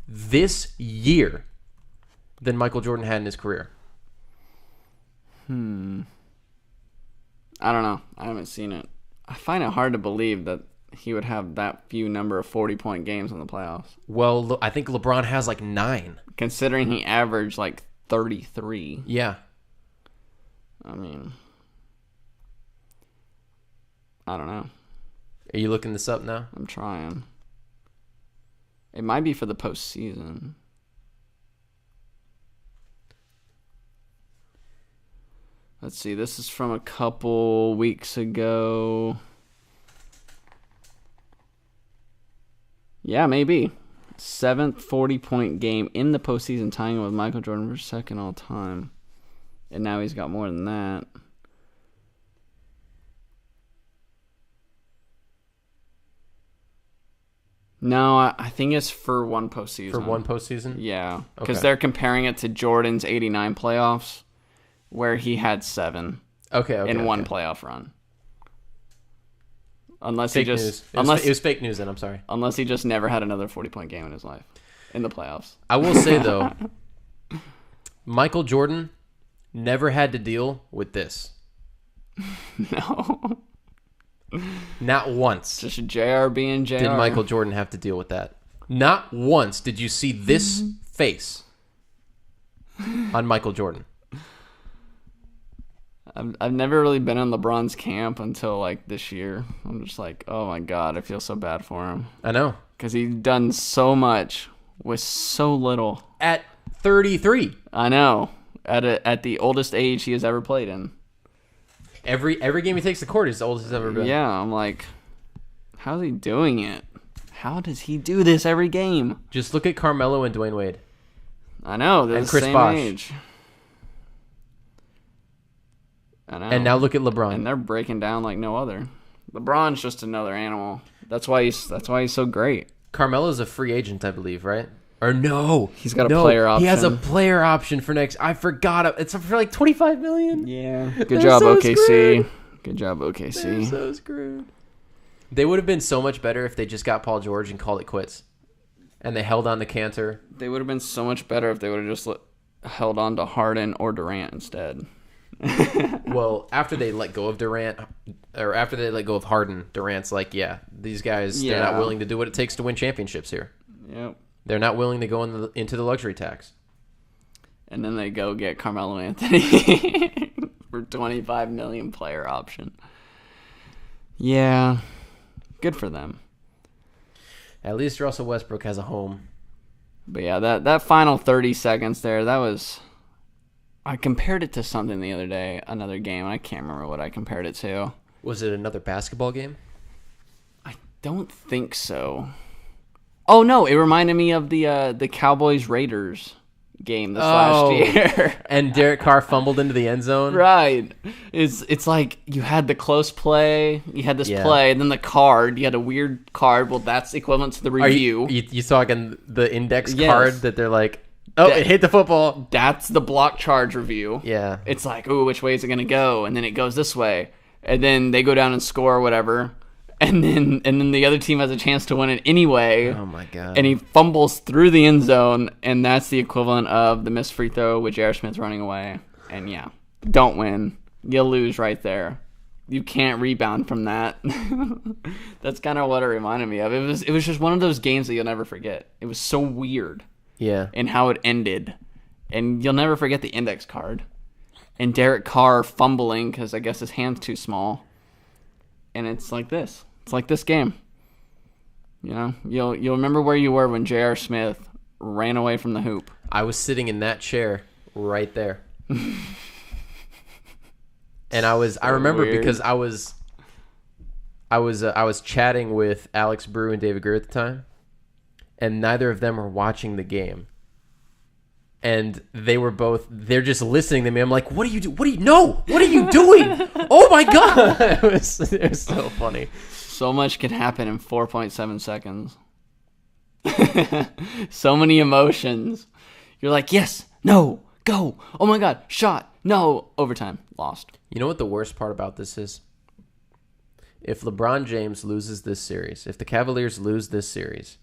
this year than Michael Jordan had in his career. I don't know. I haven't seen it. I find it hard to believe that he would have that few number of 40-point games in the playoffs. Well, I think LeBron has like 9. Considering he averaged like 33. Yeah. I mean, I don't know. Are you looking this up now? I'm trying. It might be for the postseason. Let's see. This is from a couple weeks ago. Yeah, maybe. 7th 40-point game in the postseason, tying with Michael Jordan for second all time. And now he's got more than that. No, I think it's for one postseason. For one postseason? Yeah, because they're comparing it to Jordan's 89 playoffs, where he had 7 in one playoff run. Unless fake he just news. unless It was fake news then, I'm sorry. Unless he just never had another 40-point game in his life in the playoffs. I will say, though, Michael Jordan never had to deal with this. No. Not once Just JR being JR. did Michael Jordan have to deal with that. Not once did you see this face on Michael Jordan. I've never really been in LeBron's camp until like this year. I'm just like, oh my God, I feel so bad for him. I know. Because he's done so much with so little. At 33. I know. At the oldest age he has ever played in. Every game he takes the court is the oldest he's ever been. Yeah, I'm like, how's he doing it? How does he do this every game? Just look at Carmelo and Dwayne Wade. I know. They're And the Chris same Bosh. age. I know. And now look at LeBron. And they're breaking down like no other. LeBron's just another animal. That's why he's so great. Carmelo's a free agent, I believe, right? Or no, He's got a player option. He has a player option for next. I forgot it. It's for like $25 million. Yeah. Good They're job, so OKC. screwed. Good job, OKC. They're so screwed. They would have been so much better if they just got Paul George and called it quits, and they held on to Cantor. They would have been so much better if they would have just held on to Harden or Durant instead. Well, after they let go of Durant, or after they let go of Harden, Durant's like, yeah, these guys, they're not willing to do what it takes to win championships here. Yep. They're not willing to go into the luxury tax. And then they go get Carmelo Anthony for $25 million player option. Yeah, good for them. At least Russell Westbrook has a home. But yeah, that final 30 seconds there, that was... I compared it to something the other day, another game. I can't remember what I compared it to. Was it another basketball game? I don't think so. Oh, no, it reminded me of the Cowboys-Raiders game this last year. And Derek Carr fumbled into the end zone. Right. It's like you had the close play, you had this play, and then the card. You had a weird card. Well, that's equivalent to the review. You talking the index card that they're like, it hit the football. That's the block charge review. Yeah. It's like, ooh, which way is it going to go? And then it goes this way. And then they go down and score or whatever. And then the other team has a chance to win it anyway. Oh, my God. And he fumbles through the end zone, and that's the equivalent of the missed free throw with J.R. Smith running away. And, yeah, don't win. You'll lose right there. You can't rebound from that. That's kind of what it reminded me of. It was just one of those games that you'll never forget. It was so weird. Yeah. And how it ended. And you'll never forget the index card. And Derek Carr fumbling because I guess his hand's too small. And it's like this. It's like this game. You know, you'll remember where you were when J.R. Smith ran away from the hoop. I was sitting in that chair right there. And I remember weird. because I was chatting with Alex Brew and David Greer at the time, and neither of them were watching the game. And they're just listening to me. I'm like, what are you doing? What are you doing? Oh my God. It was so funny. So much can happen in 4.7 seconds. So many emotions. You're like, yes, no, go. Oh my God, shot, no, overtime, lost. You know what the worst part about this is? If LeBron James loses this series, if the Cavaliers lose this series,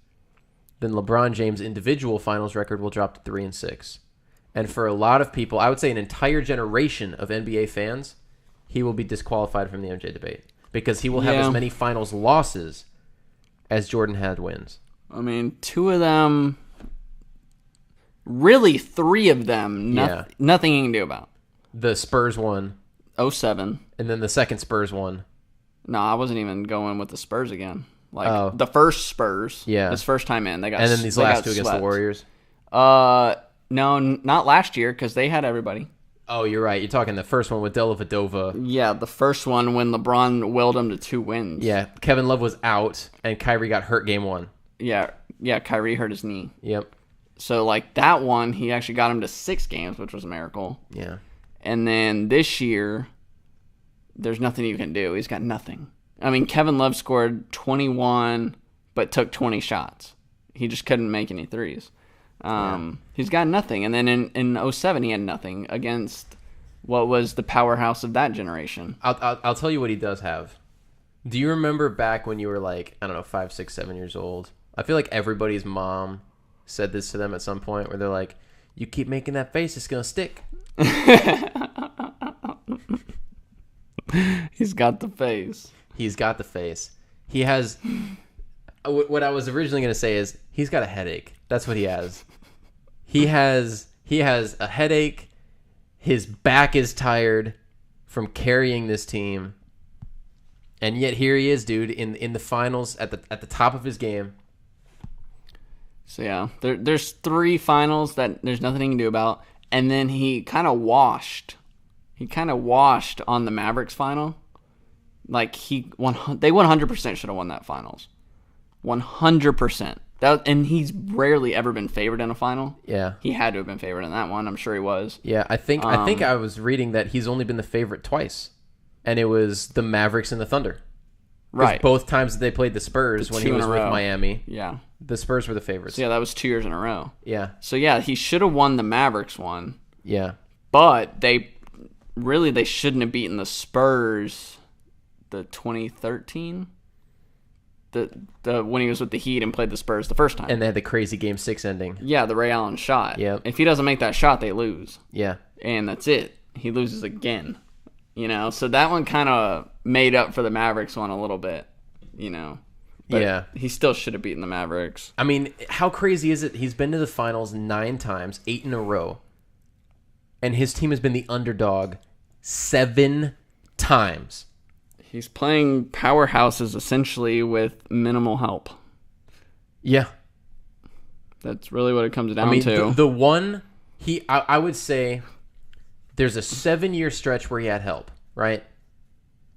then LeBron James' individual finals record will drop to 3-6. And for a lot of people, I would say an entire generation of NBA fans, he will be disqualified from the MJ debate because he will have as many finals losses as Jordan had wins. I mean, 2 of them, really 3 of them, nothing you can do about. The Spurs one. 07. And then the second Spurs one. No, I wasn't even going with the Spurs again. Like, the first Spurs, his first time in, they got. And then these last 2 against the Warriors. No, not last year because they had everybody. Oh, you're right. You're talking the first one with Dellavedova. Yeah, the first one when LeBron willed him to 2 wins. Yeah, Kevin Love was out, and Kyrie got hurt game 1. Yeah, Kyrie hurt his knee. Yep. So, like, that one, he actually got him to 6 games, which was a miracle. Yeah. And then this year, there's nothing you can do. He's got nothing. I mean, Kevin Love scored 21, but took 20 shots. He just couldn't make any threes. He's got nothing. And then in 07, he had nothing against what was the powerhouse of that generation. I'll tell you what he does have. Do you remember back when you were like, I don't know, 5, 6, 7 years old? I feel like everybody's mom said this to them at some point where they're like, you keep making that face, it's going to stick. He's got the face. He's got the face. He has... What I was originally going to say is he's got a headache. That's what he has. He has a headache. His back is tired from carrying this team. And yet here he is, dude, in the finals at the top of his game. So yeah, there's 3 finals that there's nothing he can do about, and then he kind of washed. He kind of washed on the Mavericks final. Like they 100% should have won that finals. 100%. And he's rarely ever been favored in a final. Yeah, he had to have been favored in that one. I'm sure he was. Yeah, I think I was reading that he's only been the favorite twice, and it was the Mavericks and the Thunder. Right. Both times that they played the Spurs when he was with Miami. Yeah. The Spurs were the favorites. So yeah, that was 2 years in a row. Yeah. So yeah, he should have won the Mavericks one. Yeah. But they shouldn't have beaten the Spurs the 2013. The when he was with the Heat and played the Spurs the first time. And they had the crazy Game 6 ending. Yeah, the Ray Allen shot. Yep. If he doesn't make that shot, they lose. Yeah. And that's it. He loses again. You know, so that one kind of made up for the Mavericks one a little bit, you know. But yeah. He still should have beaten the Mavericks. I mean, how crazy is it? He's been to the finals 9 times, 8 in a row. And his team has been the underdog 7 times. He's playing powerhouses essentially with minimal help. Yeah. That's really what it comes down to. The one, I would say there's a 7-year stretch where he had help, right?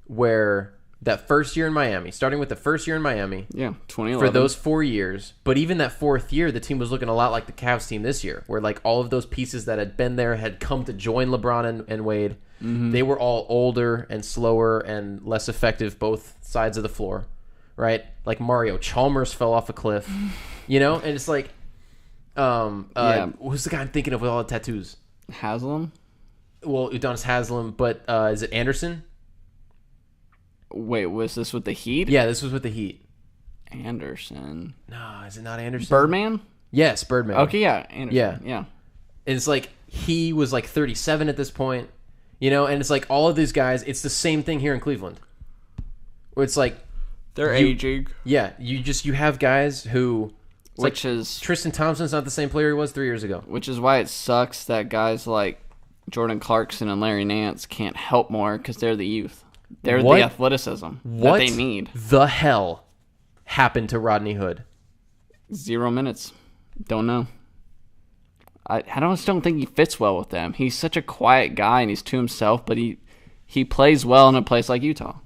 Where that first year in Miami, starting with the first year in Miami. Yeah, 2011. For those 4 years. But even that 4th year, the team was looking a lot like the Cavs team this year, where like all of those pieces that had been there had come to join LeBron and Wade. Mm-hmm. They were all older and slower and less effective both sides of the floor, right? Like Mario Chalmers fell off a cliff, you know? And it's like, who's the guy I'm thinking of with all the tattoos? Haslam? Well, Udonis Haslem, but is it Anderson? Wait, was this with the Heat? Yeah, this was with the Heat. Anderson. No, is it not Anderson? Birdman? Yes, Birdman. Okay, yeah, Anderson. Yeah. And it's like he was like 37 at this point, you know, and it's like all of these guys, it's the same thing here in Cleveland. Where it's like they're aging. Yeah, you have guys who is Tristan Thompson's not the same player he was 3 years ago. Which is why it sucks that guys like Jordan Clarkson and Larry Nance can't help more because they're the youth. They're the athleticism that they need. What the hell happened to Rodney Hood? 0 minutes. Don't know. I just don't think he fits well with them. He's such a quiet guy and he's to himself, but he plays well in a place like Utah.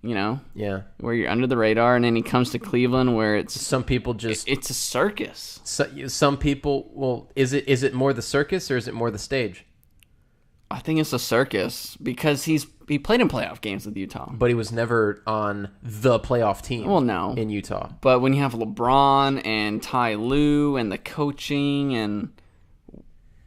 You know? Yeah. Where you're under the radar, and then he comes to Cleveland where it's... Some people just... It's a circus. Some people... Well, is it more the circus or is it more the stage? I think it's a circus because he played in playoff games with Utah. But he was never on the playoff team. Well, no. In Utah. But when you have LeBron and Ty Lue and the coaching and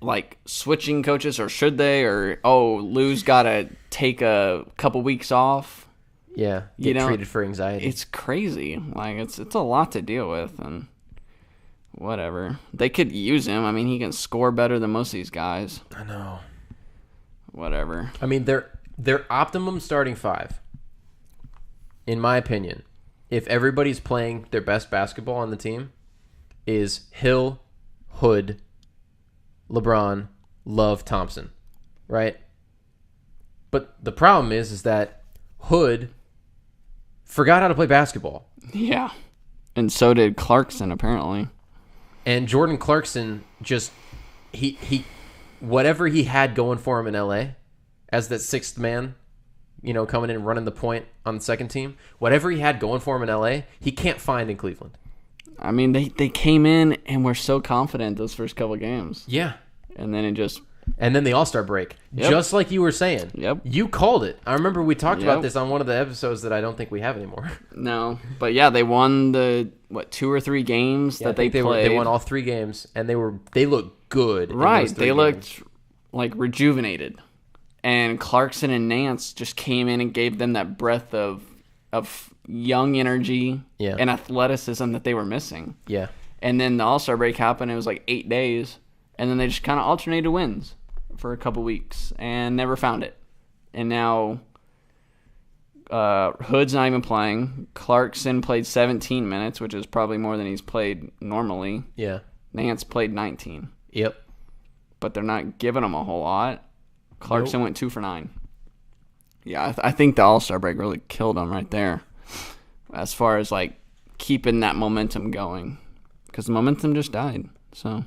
like switching coaches, or should they? Or, Lue's got to take a couple weeks off. Yeah, get treated for anxiety. It's crazy. Like it's a lot to deal with, and whatever. They could use him. I mean, he can score better than most of these guys. I know. Whatever. I mean, their optimum starting 5, in my opinion, if everybody's playing their best basketball on the team, is Hill, Hood, LeBron, Love, Thompson, right? But the problem is that Hood forgot how to play basketball. Yeah. And so did Clarkson, apparently. And Jordan Clarkson just he whatever he had going for him in LA as that sixth man, coming in and running the point on the second team, whatever he had going for him in LA, he can't find in Cleveland. I mean, they came in and were so confident those first couple of games. Yeah. And then it just... And then the All-Star break, just like you were saying. Yep. You called it. I remember we talked about this on one of the episodes that I don't think we have anymore. No. But yeah, they won the, 2 or 3 games that they played. They won all 3 games, and they looked good. Right. They looked, rejuvenated. And Clarkson and Nance just came in and gave them that breath of young energy and athleticism that they were missing. Yeah. And then the All-Star break happened. It was 8 days. And then they just kind of alternated wins for a couple weeks and never found it. And now Hood's not even playing. Clarkson played 17 minutes, which is probably more than he's played normally. Yeah. Nance played 19. Yep. But they're not giving him a whole lot. Clarkson went 2 for 9. Yeah, I think the All-Star break really killed him right there as far as, keeping that momentum going. Because the momentum just died, so...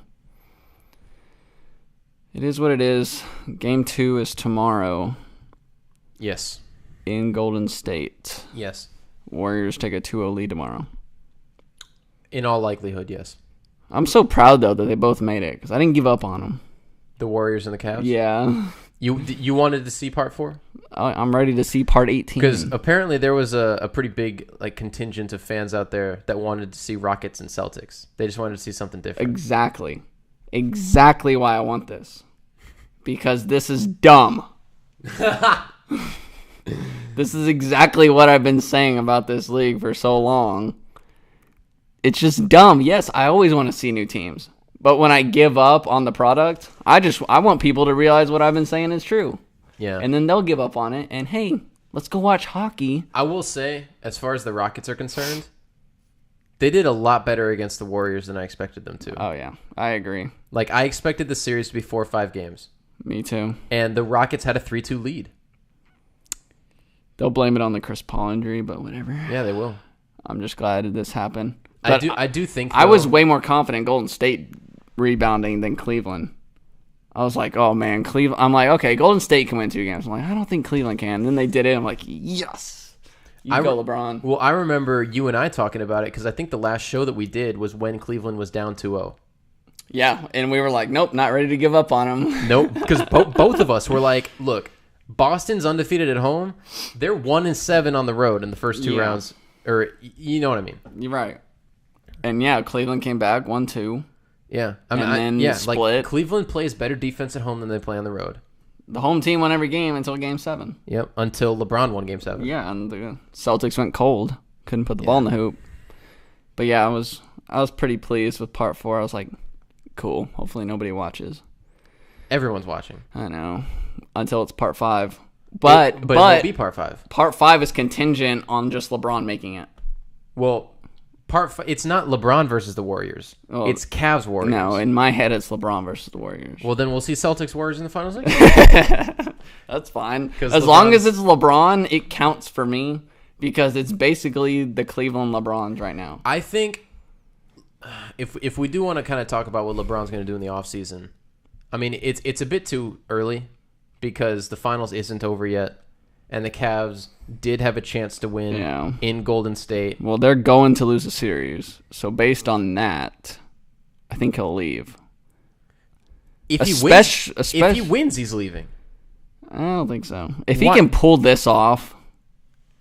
It is what it is. Game 2 is tomorrow. Yes. In Golden State. Yes. Warriors take a 2-0 lead tomorrow. In all likelihood, yes. I'm so proud, though, that they both made it, because I didn't give up on them. The Warriors and the Cavs? Yeah. You wanted to see part 4? I'm ready to see part 18. Because apparently there was a pretty big contingent of fans out there that wanted to see Rockets and Celtics. They just wanted to see something different. Exactly why I want this. Because this is dumb. This is exactly what I've been saying about this league for so long. It's just dumb. Yes, I always want to see new teams. But when I give up on the product, I want people to realize what I've been saying is true. Yeah. And then they'll give up on it. And hey, let's go watch hockey. I will say, as far as the Rockets are concerned, they did a lot better against the Warriors than I expected them to. Oh, yeah. I agree. I expected the series to be 4 or 5 games. Me too. And the Rockets had a 3-2 lead. They'll blame it on the Chris Paul injury, but whatever. Yeah, they will. I'm just glad that this happened. But I do think... I was way more confident Golden State rebounding than Cleveland. I was like, oh, man, Cleveland... I'm like, okay, Golden State can win 2 games. I'm like, I don't think Cleveland can. And then they did it. I'm like, yes. You go, LeBron. Well, I remember you and I talking about it because I think the last show that we did was when Cleveland was down 2-0. Yeah, and we were like, nope, not ready to give up on them. Nope, because both of us were like, look, Boston's undefeated at home. They're 1-7 on the road in the first 2 rounds. Or, you know what I mean. You're right. And, yeah, Cleveland came back 1-2. Yeah. And then split. Cleveland plays better defense at home than they play on the road. The home team won every game until Game 7. Yep, until LeBron won Game 7. Yeah, and the Celtics went cold. Couldn't put the ball in the hoop. But, yeah, I was pretty pleased with Part 4. I was like... Cool. Hopefully nobody watches. Everyone's watching. I know. Until it's Part 5. But it won't be Part 5. Part 5 is contingent on just LeBron making it. Well, it's not LeBron versus the Warriors. Oh, it's Cavs Warriors. No, in my head it's LeBron versus the Warriors. Well, then we'll see Celtics Warriors in the finals again. That's fine. As long as it's LeBron, it counts for me because it's basically the Cleveland LeBrons right now. I think if we do want to kind of talk about what LeBron's going to do in the offseason, I mean, it's a bit too early because the finals isn't over yet, and the Cavs did have a chance to win in Golden State. Well, they're going to lose a series, so based on that, I think he'll leave. If he wins, he's leaving. I don't think so. If he can pull this off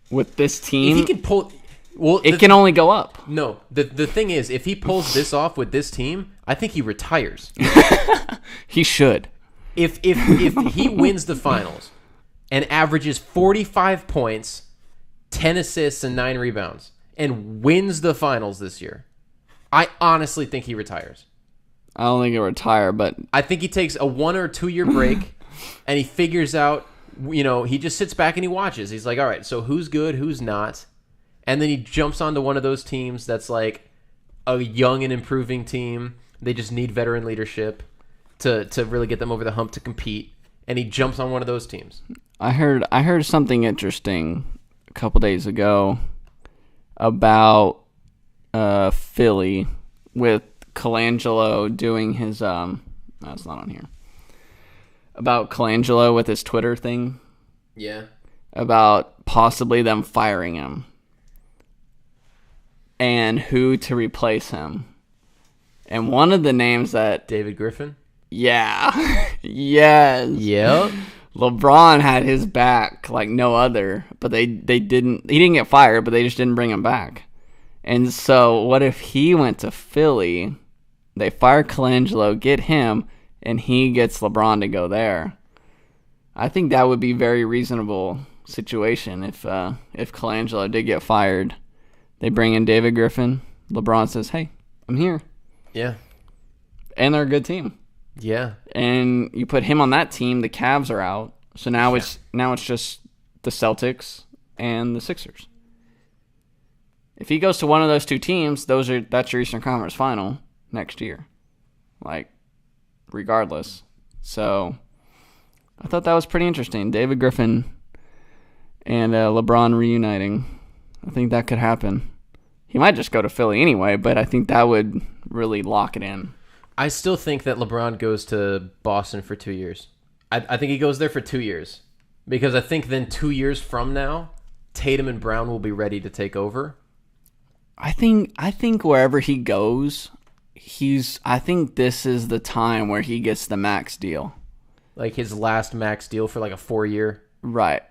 with this team, if he can pull. Well, it can only go up. No, the thing is, if he pulls this off with this team, I think he retires. He should. If he wins the finals and averages 45 points, 10 assists, and 9 rebounds, and wins the finals this year, I honestly think he retires. I don't think he'll retire, but I think he takes a 1 or 2 year break, and he figures out. He just sits back and he watches. He's like, all right, so who's good, who's not. And then he jumps onto one of those teams that's like a young and improving team. They just need veteran leadership to really get them over the hump to compete. And he jumps on one of those teams. I heard something interesting a couple days ago about Philly with Colangelo doing his that's not on here. about Colangelo with his Twitter thing. Yeah. About possibly them firing him. And who to replace him. And one of the names that... David Griffin? Yeah. Yes. Yep. LeBron had his back like no other, but they didn't... He didn't get fired, but they just didn't bring him back. And so what if he went to Philly, they fire Colangelo, get him, and he gets LeBron to go there? I think that would be a very reasonable situation if Colangelo did get fired. They bring in David Griffin. LeBron says, hey, I'm here. Yeah. And they're a good team. Yeah. And you put him on that team, the Cavs are out. So now it's just the Celtics and the Sixers. If he goes to one of those two teams, that's your Eastern Conference final next year. Like, regardless. So I thought that was pretty interesting. David Griffin and LeBron reuniting. I think that could happen. He might just go to Philly anyway, but I think that would really lock it in. I still think that LeBron goes to Boston for 2 years. I think he goes there for 2 years. Because I think then 2 years from now, Tatum and Brown will be ready to take over. I think wherever he goes, I think this is the time where he gets the max deal. Like his last max deal for like a 4-year. Right.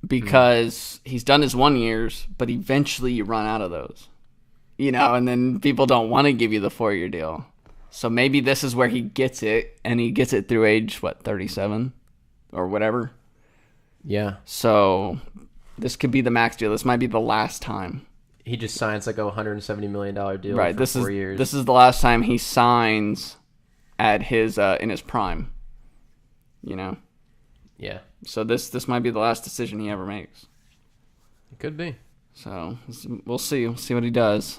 Because he's done his 1 years, but eventually you run out of those. And then people don't want to give you the 4-year deal. So maybe this is where he gets it, and he gets it through age, 37? Or whatever. Yeah. So this could be the max deal. This might be the last time. He just signs like a $170 million deal right. for 4 years. This is the last time he signs at his in his prime. Yeah. So this might be the last decision he ever makes. It could be. So we'll see. We'll see what he does.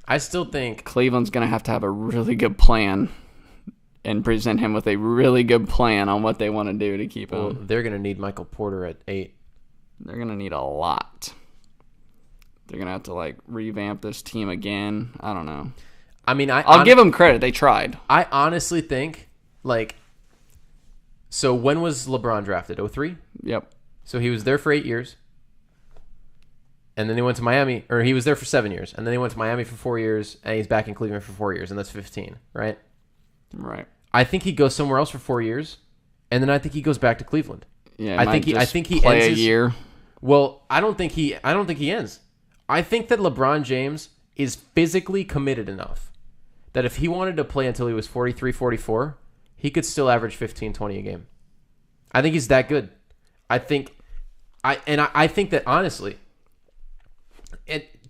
I still think Cleveland's going to have a really good plan and present him with a really good plan on what they want to do to keep him. They're going to need Michael Porter at 8. They're going to need a lot. They're going to have to revamp this team again. I don't know. I mean, I'll give them credit. They tried. I honestly think so when was LeBron drafted? 2003? Yep. So he was there for 8 years. And then he went to Miami, or he was there for 7 years. And then he went to Miami for 4 years, and he's back in Cleveland for 4 years, and that's 15, right? Right. I think he goes somewhere else for 4 years, and then I think he goes back to Cleveland. Yeah, I think he play ends a year. Well, I don't think he ends. I think that LeBron James is physically committed enough that if he wanted to play until he was 43, 44, he could still average 15, 20 a game. I think he's that good. I think that honestly,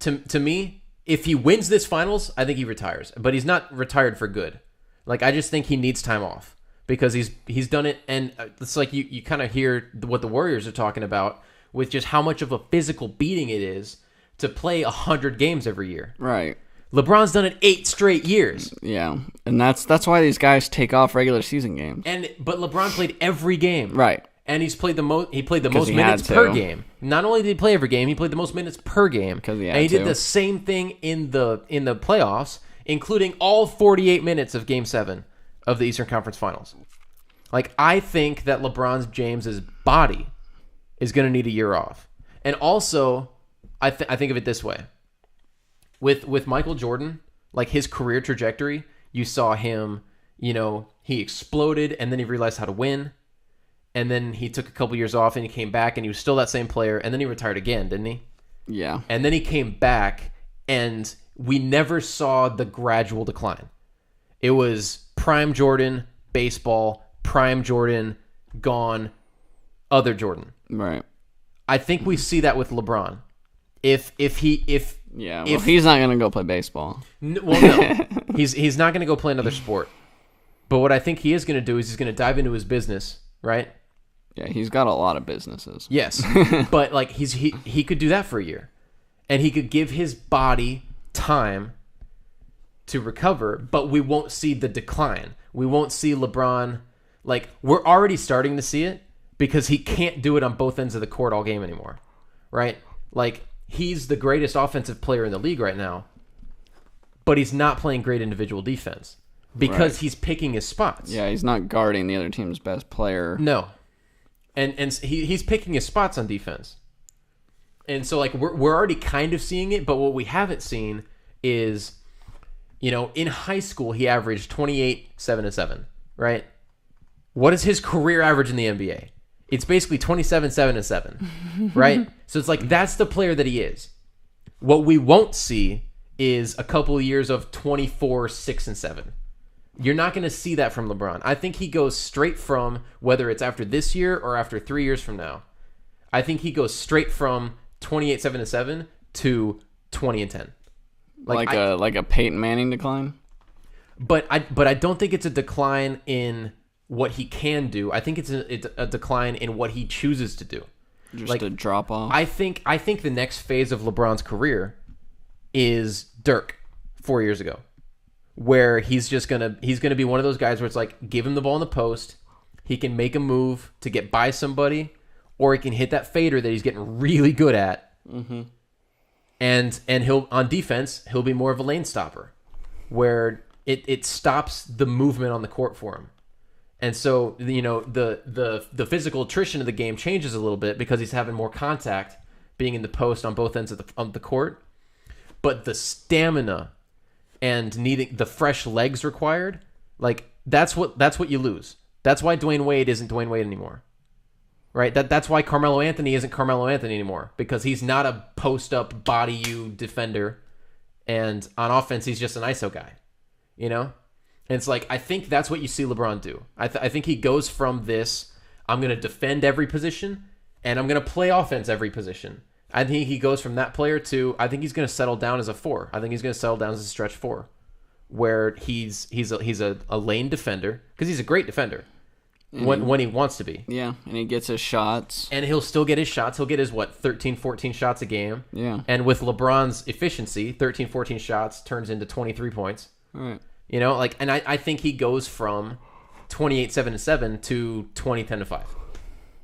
to me, if he wins this finals, I think he retires. But he's not retired for good. I just think he needs time off because he's done it, and it's like you kind of hear what the Warriors are talking about with just how much of a physical beating it is to play 100 games every year. Right. LeBron's done it 8 straight years. Yeah, and that's why these guys take off regular season games. But LeBron played every game. Right. And he's played the most. He played the most minutes per game. Not only did he play every game, he played the most minutes per game. And he did the same thing in the playoffs, including all 48 minutes of Game 7 of the Eastern Conference Finals. I think that LeBron James's body is going to need a year off. And also, I think of it this way. With Michael Jordan, his career trajectory, you saw him, he exploded and then he realized how to win. And then he took a couple years off and he came back and he was still that same player. And then he retired again, didn't he? Yeah. And then he came back and we never saw the gradual decline. It was prime Jordan, baseball, prime Jordan, gone, other Jordan. Right. I think we see that with LeBron. If he's not going to go play baseball. No. He's not going to go play another sport. But what I think he is going to do is he's going to dive into his business, right? Yeah, he's got a lot of businesses. Yes. But he could do that for a year. And he could give his body time to recover, but we won't see the decline. We won't see LeBron we're already starting to see it because he can't do it on both ends of the court all game anymore. Right? He's the greatest offensive player in the league right now, but he's not playing great individual defense. because he's picking his spots. Yeah, he's not guarding the other team's best player. No. And he's picking his spots on defense. And so, like, we're already kind of seeing it, but what we haven't seen is, in high school, he averaged 28, 7, and 7, right? What is his career average in the NBA? It's basically 27, 7, and 7, right? So it's like, that's the player that he is. What we won't see is a couple of years of 24, 6, and 7. You're not going to see that from LeBron. I think he goes straight from, whether it's after this year or after 3 years from now, I think he goes straight from 28, 7, and 7 to 20 and 10. Like a Peyton Manning decline? But I don't think it's a decline in what he can do. I think it's a decline in what he chooses to do. Just a drop off. I think the next phase of LeBron's career is Dirk 4 years ago, where he's gonna be one of those guys where it's like, give him the ball in the post, he can make a move to get by somebody, or he can hit that fader that he's getting really good at. Mm-hmm. And he'll, on defense, he'll be more of a lane stopper, where it stops the movement on the court for him. And so, the physical attrition of the game changes a little bit because he's having more contact being in the post on both ends of the court. But the stamina and needing the fresh legs required, like, that's what you lose. That's why Dwayne Wade isn't Dwayne Wade anymore. Right? That's why Carmelo Anthony isn't Carmelo Anthony anymore, because he's not a post-up, body-you defender, and on offense, he's just an ISO guy. And it's like, I think that's what you see LeBron do. I think he goes from this, I'm going to defend every position, and I'm going to play offense every position. I think he goes from that player to, I think he's going to settle down as a 4. I think he's going to settle down as a stretch 4, where he's a lane defender, because he's a great defender. When he wants to be. Yeah, and he gets his shots. And he'll still get his shots. He'll get his, 13, 14 shots a game. Yeah. And with LeBron's efficiency, 13, 14 shots turns into 23 points. All right. And I think he goes from 28, 7, and 7 to 20, 10, and 5.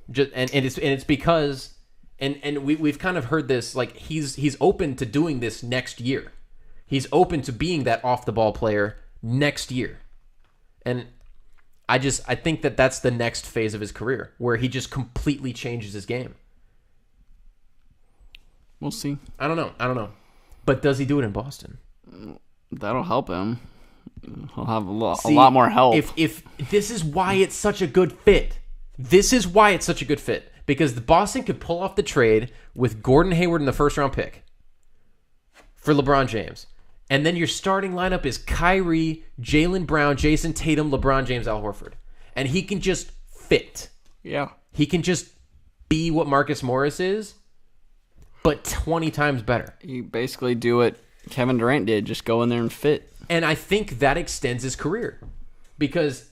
It's because, and we've kind of heard this, like, he's open to doing this next year. He's open to being that off-the-ball player next year. And I think that's the next phase of his career, where he just completely changes his game. We'll see. I don't know. But does he do it in Boston? That'll help him. He'll have a lot more help. If this is why it's such a good fit. This is why it's such a good fit. Because the Boston could pull off the trade with Gordon Hayward in the first-round pick for LeBron James. And then your starting lineup is Kyrie, Jaylen Brown, Jason Tatum, LeBron James, Al Horford. And he can just fit. Yeah. He can just be what Marcus Morris is, but 20 times better. You basically do what Kevin Durant did, just go in there and fit. And I think that extends his career. Because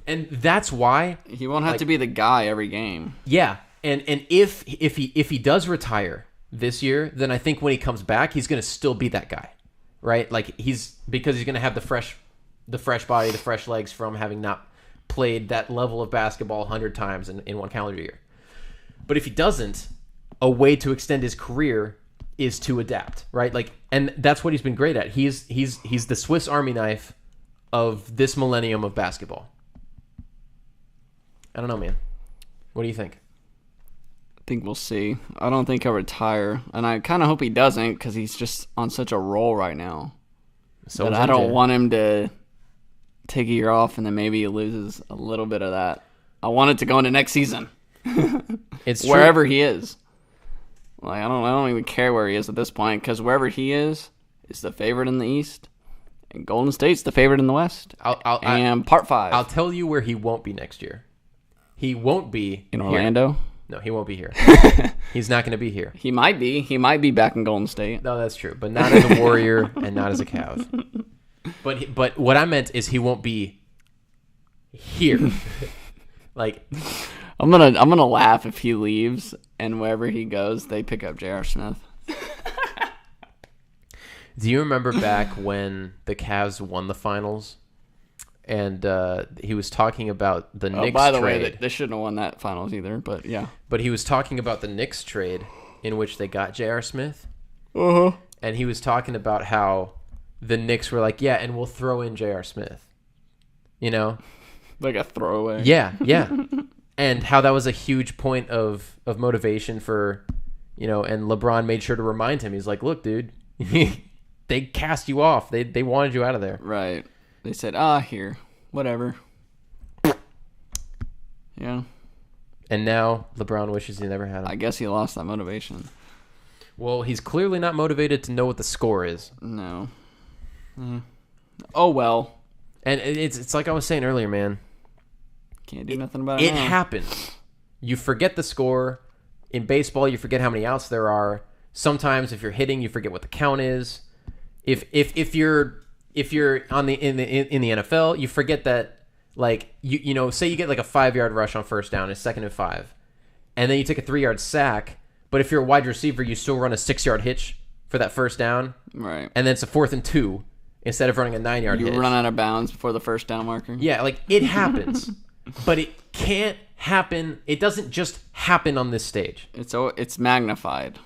that's why he won't have to be the guy every game. Yeah. And if he does retire this year, then I think when he comes back, he's going to still be that guy. Right? Like, because he's going to have the fresh body, the fresh legs from having not played that level of basketball 100 times in one calendar year. But if he doesn't, a way to extend his career is to adapt, right? Like, and that's what he's been great at. He's the Swiss Army knife of this millennium of basketball. I don't know, man. What do you think? I think we'll see. I don't think he'll retire, and I kind of hope he doesn't, because he's just on such a roll right now. So I don't want him to take a year off and then maybe he loses a little bit of that. I want it to go into next season. It's wherever he is. Like, I don't even care where he is at this point, because wherever he is the favorite in the East, and Golden State's the favorite in the West. Part 5. I'll tell you where he won't be next year. He won't be in Orlando. No, he won't be here. He's not going to be here. He might be. He might be back in Golden State. No, that's true, but not as a Warrior and not as a Cav. But what I meant is he won't be here. Like, I'm gonna laugh if he leaves and wherever he goes, they pick up J.R. Smith. Do you remember back when the Cavs won the finals? And he was talking about the Knicks trade. By the way, they shouldn't have won that finals either, but yeah. But he was talking about the Knicks trade in which they got J.R. Smith. Uh-huh. And he was talking about how the Knicks were like, yeah, and we'll throw in J.R. Smith. you know? Like a throwaway. Yeah. And how that was a huge point of motivation for, and LeBron made sure to remind him. He's like, look, dude, they cast you off. They wanted you out of there. Right. They said, here, whatever. Yeah. And now LeBron wishes he never had him. I guess he lost that motivation. Well, he's clearly not motivated to know what the score is. No. Oh, well. And it's like I was saying earlier, man. Can't do nothing about it. It happens. You forget the score. In baseball, you forget how many outs there are. Sometimes if you're hitting, you forget what the count is. If you're in the NFL, you forget that, like, say you get like a 5-yard rush on first down, it's 2nd and 5, and then you take a 3-yard sack. But if you're a wide receiver, you still run a 6-yard hitch for that first down, right? And then it's a 4th and 2 instead of running a 9-yard hitch. You run out of bounds before the first down marker. Yeah, like it happens, but it can't happen. It doesn't just happen on this stage. It's magnified.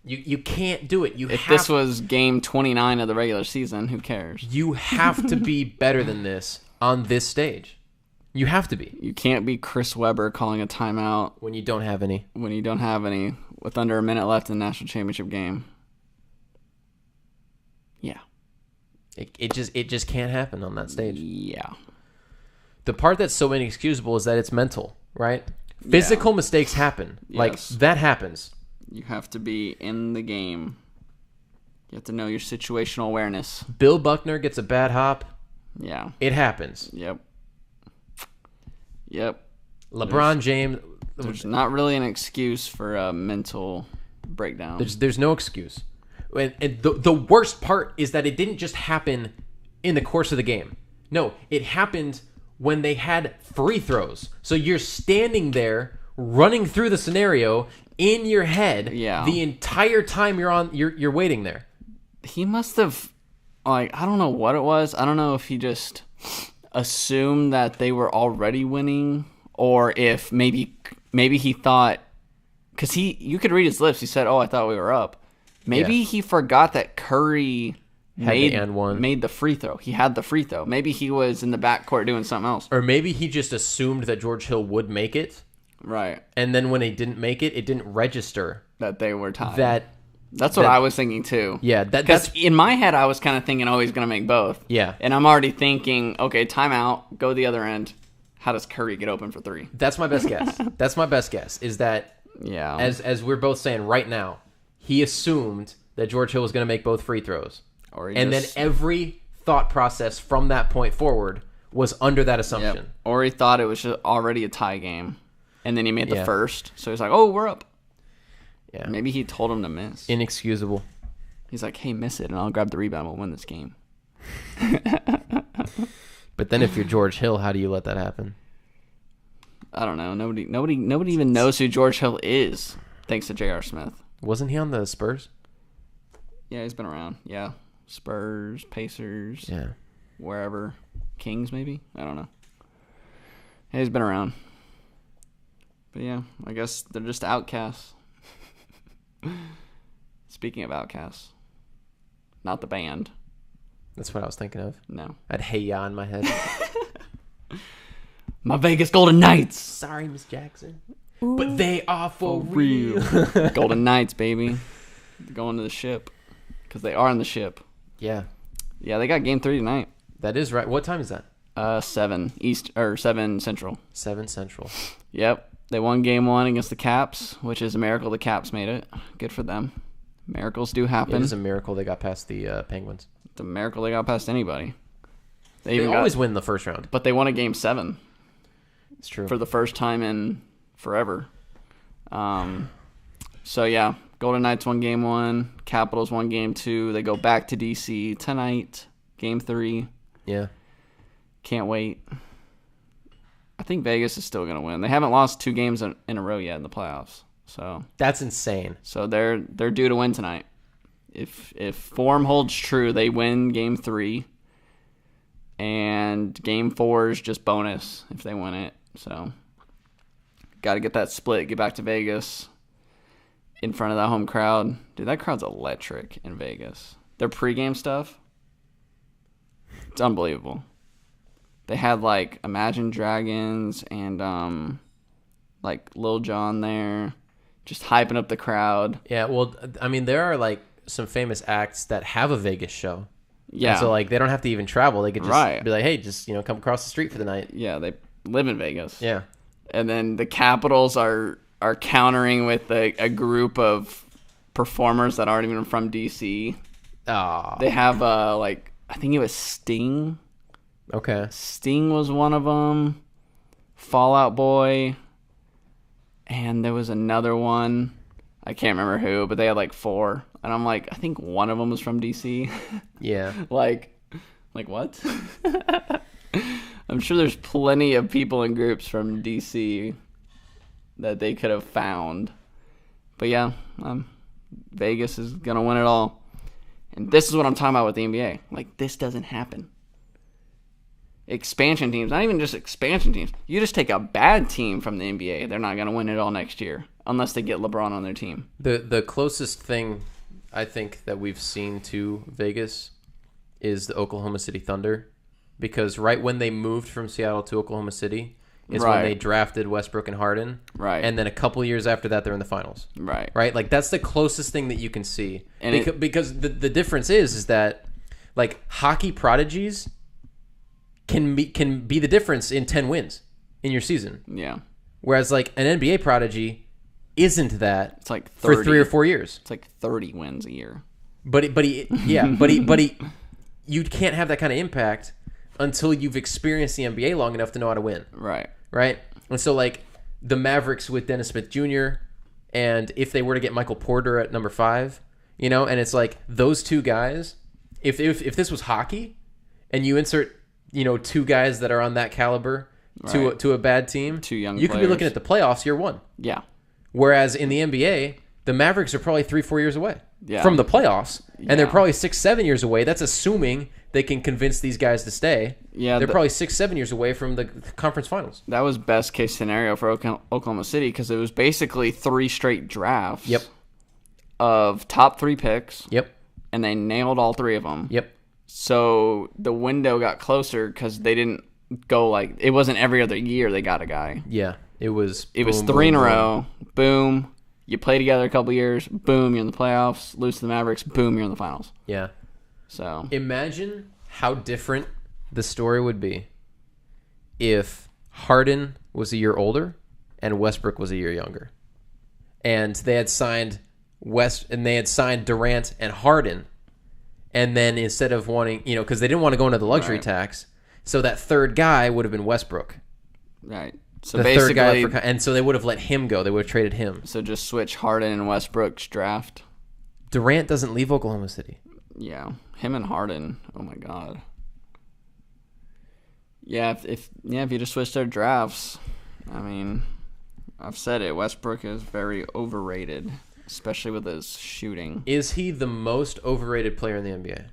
You can't do it. If this was game 29 of the regular season, who cares? You have to be better than this on this stage. You have to be. You can't be Chris Webber calling a timeout when you don't have any. With under a minute left in the national championship game. Yeah. It just can't happen on that stage. Yeah. The part that's so inexcusable is that it's mental, right? Physical mistakes happen. Yes. Like, that happens. You have to be in the game. You have to know your situational awareness. Bill Buckner gets a bad hop. Yeah. It happens. Yep. LeBron James. There's not really an excuse for a mental breakdown. There's no excuse. And the worst part is that it didn't just happen in the course of the game. No, it happened when they had free throws. So you're standing there running through the scenario in your head the entire time you're waiting there. He must have, I don't know what it was. I don't know if he just assumed that they were already winning, or if maybe he thought, because you could read his lips. He said, I thought we were up. Maybe he forgot that Curry made the free throw. He had the free throw. Maybe he was in the backcourt doing something else. Or maybe he just assumed that George Hill would make it. Right. And then when he didn't make it, it didn't register. That they were tied. That's what I was thinking too. Yeah. Because in my head, I was kind of thinking, he's going to make both. Yeah. And I'm already thinking, okay, timeout, go the other end. How does Curry get open for 3? That's my best guess. That's my best guess, is that, as we're both saying right now, he assumed that George Hill was going to make both free throws. Then every thought process from that point forward was under that assumption. Yep. Or he thought it was just already a tie game. And then he made the first. So he's like, we're up. Yeah. Maybe he told him to miss. Inexcusable. He's like, hey, miss it, and I'll grab the rebound. We'll win this game. But then if you're George Hill, how do you let that happen? I don't know. Nobody even knows who George Hill is, thanks to J.R. Smith. Wasn't he on the Spurs? Yeah, he's been around. Yeah. Spurs, Pacers. Yeah. Wherever. Kings, maybe? I don't know. Yeah, he's been around. But yeah, I guess they're just outcasts. Speaking of outcasts. Not the band. That's what I was thinking of. No. I had Hey Ya in my head. My Vegas Golden Knights. Sorry, Miss Jackson. Ooh, but they are for real. Golden Knights, baby. They're going to the ship. Because they are on the ship. Yeah. Yeah, they got game 3 tonight. That is right. What time is that? 7 East, or 7 Central. 7 Central. Yep. They won game 1 against the Caps, which is a miracle the Caps made it. Good for them. Miracles do happen. It is a miracle they got past the Penguins. It's a miracle they got past anybody. They always win the first round. But they won a game 7. It's true. For the first time in forever. So, yeah. Golden Knights won game 1. Capitals won game 2. They go back to D.C. tonight. Game 3. Yeah. Can't wait. I think Vegas is still going to win. They haven't lost 2 games in a row yet in the playoffs. So that's insane. So they're due to win tonight. If form holds true, they win game 3. And game 4 is just bonus if they win it. So got to get that split, get back to Vegas in front of that home crowd. Dude, that crowd's electric in Vegas. Their pregame stuff, it's unbelievable. They had like Imagine Dragons and like Lil Jon there, just hyping up the crowd. Yeah, well, I mean, there are like some famous acts that have a Vegas show. Yeah. And so like they don't have to even travel. They could just Right. be like, hey, just come across the street for the night. Yeah, they live in Vegas. Yeah. And then the Capitals are countering with a group of performers that aren't even from DC. Ah. They have like I think it was Sting. Okay. Sting was one of them. Fall Out Boy. And there was another one. I can't remember who, but they had like 4. And I'm like, I think one of them was from DC. Yeah. like what? I'm sure there's plenty of people in groups from DC that they could have found. But yeah, Vegas is going to win it all. And this is what I'm talking about with the NBA. Like, this doesn't happen. Expansion teams, not even just expansion teams. You just take a bad team from the NBA, they're not going to win it all next year unless they get LeBron on their team. The closest thing I think that we've seen to Vegas is the Oklahoma City Thunder, because right when they moved from Seattle to Oklahoma City is when they drafted Westbrook and Harden. Right. And then a couple years after that, they're in the finals. Right. Right? Like, that's the closest thing that you can see. And because the difference is that, like, hockey prodigies can be the difference in 10 wins in your season. Yeah. Whereas, like, an NBA prodigy isn't that It's like 30. for 3 or 4 years. It's like 30 wins a year. But he you can't have that kind of impact until you've experienced the NBA long enough to know how to win. Right. Right? And so, like, the Mavericks with Dennis Smith Jr., and if they were to get Michael Porter at number 5, and it's like those two guys, if this was hockey and you insert, 2 guys that are on that caliber to a bad team, 2 young you players. could be looking at the playoffs year 1. Yeah. Whereas in the NBA, the Mavericks are probably 3-4 years away from the playoffs, and they're probably 6-7 years away. That's assuming they can convince these guys to stay. Yeah, they're probably 6-7 years away from the conference finals. That was best case scenario for Oklahoma City because it was basically 3 straight drafts. Yep. Of top 3 picks. Yep. And they nailed all 3 of them. Yep. So the window got closer because they didn't go like it wasn't every other year they got a guy. Yeah, it was. It was 3 in a row. Boom. You play together a couple years. Boom, you're in the playoffs. Lose to the Mavericks. Boom, you're in the finals. Yeah. So imagine how different the story would be if Harden was a year older and Westbrook was a year younger, and they had signed Durant and Harden, and then instead of wanting, because they didn't want to go into the luxury tax, so that third guy would have been Westbrook. Right. So the basically, third guy and so they would have let him go. They would have traded him. So just switch Harden and Westbrook's draft. Durant doesn't leave Oklahoma City. Yeah, him and Harden. Oh my God. Yeah, if you just switch their drafts, I mean, I've said it. Westbrook is very overrated, especially with his shooting. Is he the most overrated player in the NBA?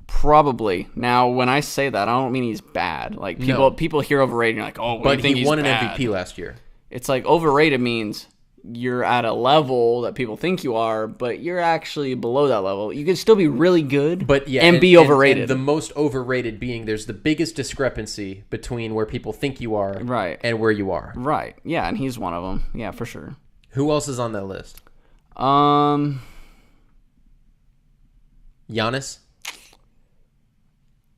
Probably. Now, when I say that, I don't mean he's bad. Like people hear overrated and you're like, oh, but you think he won an bad? MVP last year. It's like overrated means you're at a level that people think you are, but you're actually below that level. You can still be really good, and be overrated. And the most overrated being there's the biggest discrepancy between where people think you are and where you are. Right. Yeah, and he's one of them. Yeah, for sure. Who else is on that list? Giannis?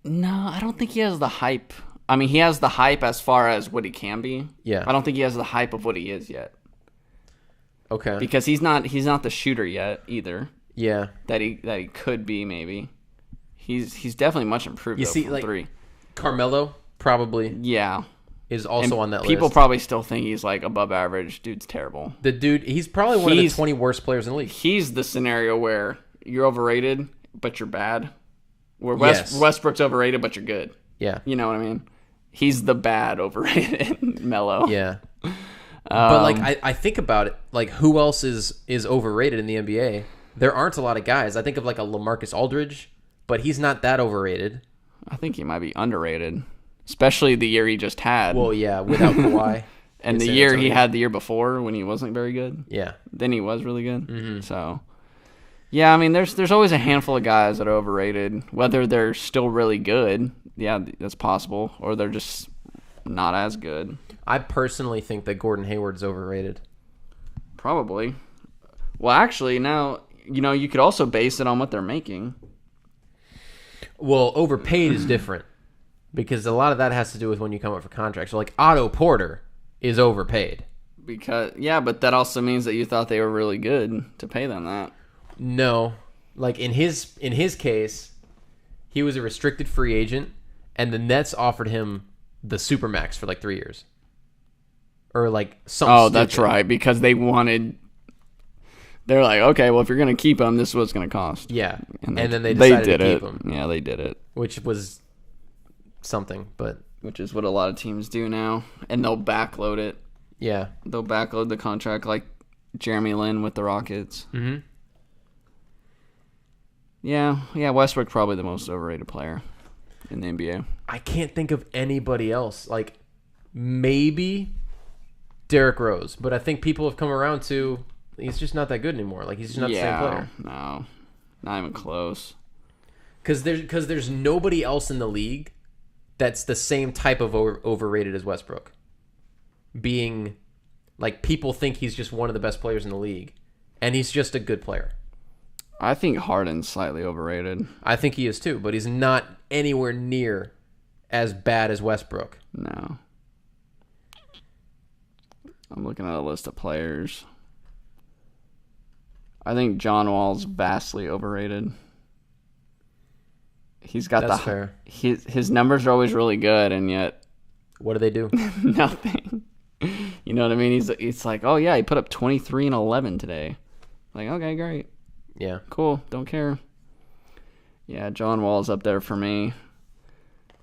No, I don't think he has the hype. I mean, he has the hype as far as what he can be. Yeah. I don't think he has the hype of what he is yet. Okay. Because he's not the shooter yet either. Yeah. That he could be maybe. He's definitely much improved. You see, from like 3. Carmelo probably. Yeah. Is also and on that list. People probably still think he's like above average. Dude's terrible. The dude, he's probably one of the 20 worst players in the league. He's the scenario where you're overrated, but you're bad. Where Westbrook's overrated, but you're good. Yeah. You know what I mean? He's the bad overrated Melo. Yeah. But like I think about it, like who else is overrated in the NBA? There aren't a lot of guys. I think of like a LaMarcus Aldridge, but he's not that overrated. I think he might be underrated, especially the year he just had. Well, yeah, without Kawhi. And the year he had the year before when he wasn't very good. Yeah. Then he was really good. Mm-hmm. So, Yeah, I mean, there's always a handful of guys that are overrated. Whether they're still really good, yeah, that's possible, or they're just not as good. I personally think that Gordon Hayward's overrated. Probably. Well, actually, now, you could also base it on what they're making. Well, overpaid is different because a lot of that has to do with when you come up for contracts. So, like, Otto Porter is overpaid. But that also means that you thought they were really good to pay them that. No. Like, in his case, he was a restricted free agent, and the Nets offered him the Supermax for, like, 3 years. Or, like, something Oh, stupid. that's right, because they're like, okay, well, if you're going to keep him, this is what it's going to cost. Yeah. And then they decided to keep him. Yeah, they did it. Which was something, but... Which is what a lot of teams do now. And they'll backload it. Yeah. They'll backload the contract like Jeremy Lin with the Rockets. Mm-hmm. Yeah, Westbrook's probably the most overrated player in the NBA. I can't think of anybody else. Like, maybe Derrick Rose, but I think people have come around to he's just not that good anymore. Like, he's just not the same player. No, not even close. Because there's nobody else in the league that's the same type of overrated as Westbrook. Being, like, people think he's just one of the best players in the league, and he's just a good player. I think Harden's slightly overrated. I think he is too, but he's not anywhere near as bad as Westbrook. No. I'm looking at a list of players. I think John Wall's vastly overrated. He's got That's fair. His numbers are always really good, and yet what do they do? nothing. You know what I mean? It's like, oh yeah, he put up 23 and 11 today. Like, okay, great. Yeah. Cool. Don't care. Yeah, John Wall's up there for me.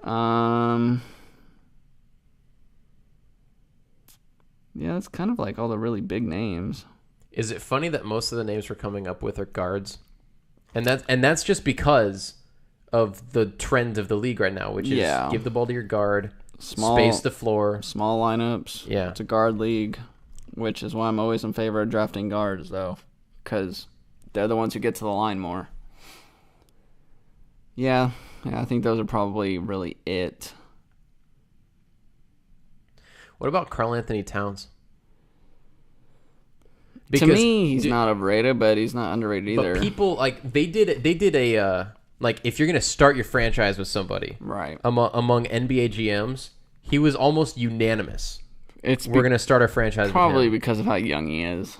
Yeah, it's kind of like all the really big names. Is it funny that most of the names we're coming up with are guards? And that's just because of the trend of the league right now, which is give the ball to your guard, space the floor. Small lineups. Yeah. It's a guard league, which is why I'm always in favor of drafting guards, though, because they're the ones who get to the line more. Yeah, I think those are probably really it. What about Karl Anthony Towns? To me, he's not overrated, but he's not underrated either. But people, like, they did a like, if you're gonna start your franchise with somebody, right, among NBA GMs, he was almost unanimous. We're gonna start our franchise probably with him. because of how young he is.